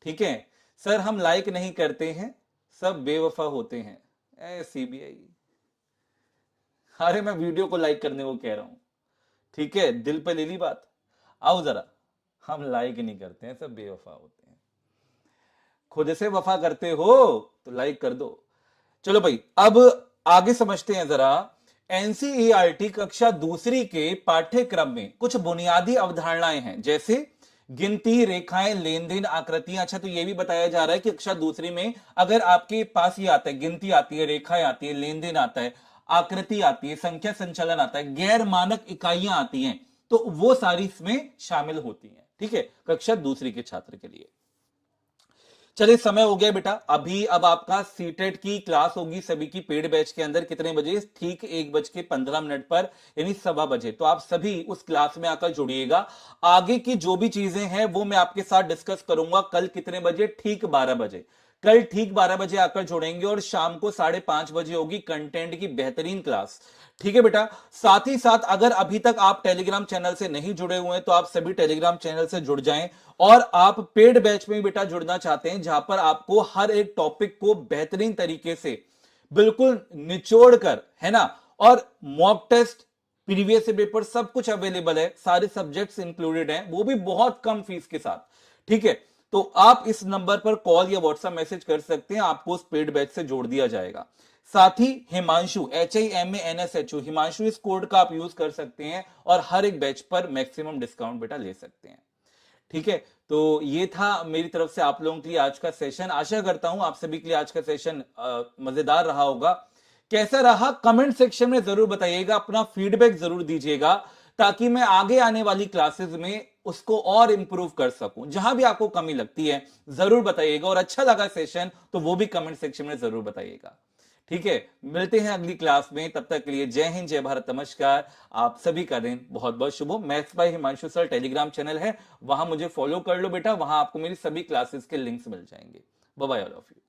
ठीक है सर, हम लाइक नहीं करते हैं, सब बेवफा होते हैं, ए सीबीआई। अरे मैं वीडियो को लाइक करने को कह रहा हूं, ठीक है, दिल पे ले ली बात। आओ जरा, हम लाइक नहीं करते हैं, सब बेवफा होते हैं। खुद से वफा करते हो तो लाइक कर दो। चलो भाई, अब आगे समझते हैं जरा। एनसीईआरटी कक्षा दूसरी के पाठ्यक्रम में कुछ बुनियादी अवधारणाएं हैं, जैसे गिनती, रेखाएं, लेन देन, आकृतियां। अच्छा, तो यह भी बताया जा रहा है कि कक्षा दूसरी में अगर आपके पास ये आता है, गिनती आती है, रेखाएं आती है, लेन देन आता है, आकृति आती है, संख्या संचालन आता है, गैर मानक इकाइयां आती हैं, तो वो सारी इसमें शामिल होती हैं। ठीक है, कक्षा दूसरी के छात्र के लिए। चलिए, समय हो गया बेटा, अभी अब आपका सीटेट की क्लास होगी सभी की पेड बैच के अंदर, कितने बजे, ठीक 1:15 पर, यानी 1:15 बजे। तो आप सभी उस क्लास में आकर जुड़िएगा। आगे की जो भी चीजें हैं वो मैं आपके साथ डिस्कस करूंगा कल कितने बजे, ठीक 12 बजे। कल ठीक 12 बजे आकर जुड़ेंगे और शाम को 5:30 बजे होगी कंटेंट की बेहतरीन क्लास। ठीक है बेटा। साथ ही साथ अगर अभी तक आप टेलीग्राम चैनल से नहीं जुड़े हुए हैं तो आप सभी टेलीग्राम चैनल से जुड़ जाएं, और आप पेड बैच में बेटा जुड़ना चाहते हैं जहां पर आपको हर एक टॉपिक को बेहतरीन तरीके से बिल्कुल निचोड़ कर, है ना, और मॉक टेस्ट, प्रीवियस पेपर सब कुछ अवेलेबल है, सारे सब्जेक्ट्स इंक्लूडेड हैं, वो भी बहुत कम फीस के साथ। ठीक है, तो आप इस नंबर पर कॉल या व्हाट्सएप मैसेज कर सकते हैं, आपको उस पेड बैच से जोड़ दिया जाएगा। साथ ही हिमांशु, HIMANSHU, हिमांशु इस कोड का आप यूज कर सकते हैं और हर एक बैच पर मैक्सिमम डिस्काउंट बेटा ले सकते हैं। ठीक है, तो ये था मेरी तरफ से आप लोगों के लिए आज का सेशन। आशा करता हूं आप सभी के लिए आज का सेशन मजेदार रहा होगा। कैसा रहा कमेंट सेक्शन में जरूर बताइएगा, अपना फीडबैक जरूर दीजिएगा, ताकि मैं आगे आने वाली क्लासेस में उसको और इंप्रूव कर सकूं। जहां भी आपको कमी लगती है जरूर बताइएगा, और अच्छा लगा सेशन तो वो भी कमेंट सेक्शन में जरूर बताइएगा। ठीक है, मिलते हैं अगली क्लास में, तब तक के लिए जय हिंद, जय भारत, नमस्कार। आप सभी का दिन बहुत बहुत शुभ हो। Maths by Himanshu sir Telegram channel है, वहां मुझे फॉलो कर लो बेटा, वहां आपको मेरी सभी क्लासेस के लिंक्स मिल जाएंगे। Bye bye all of you.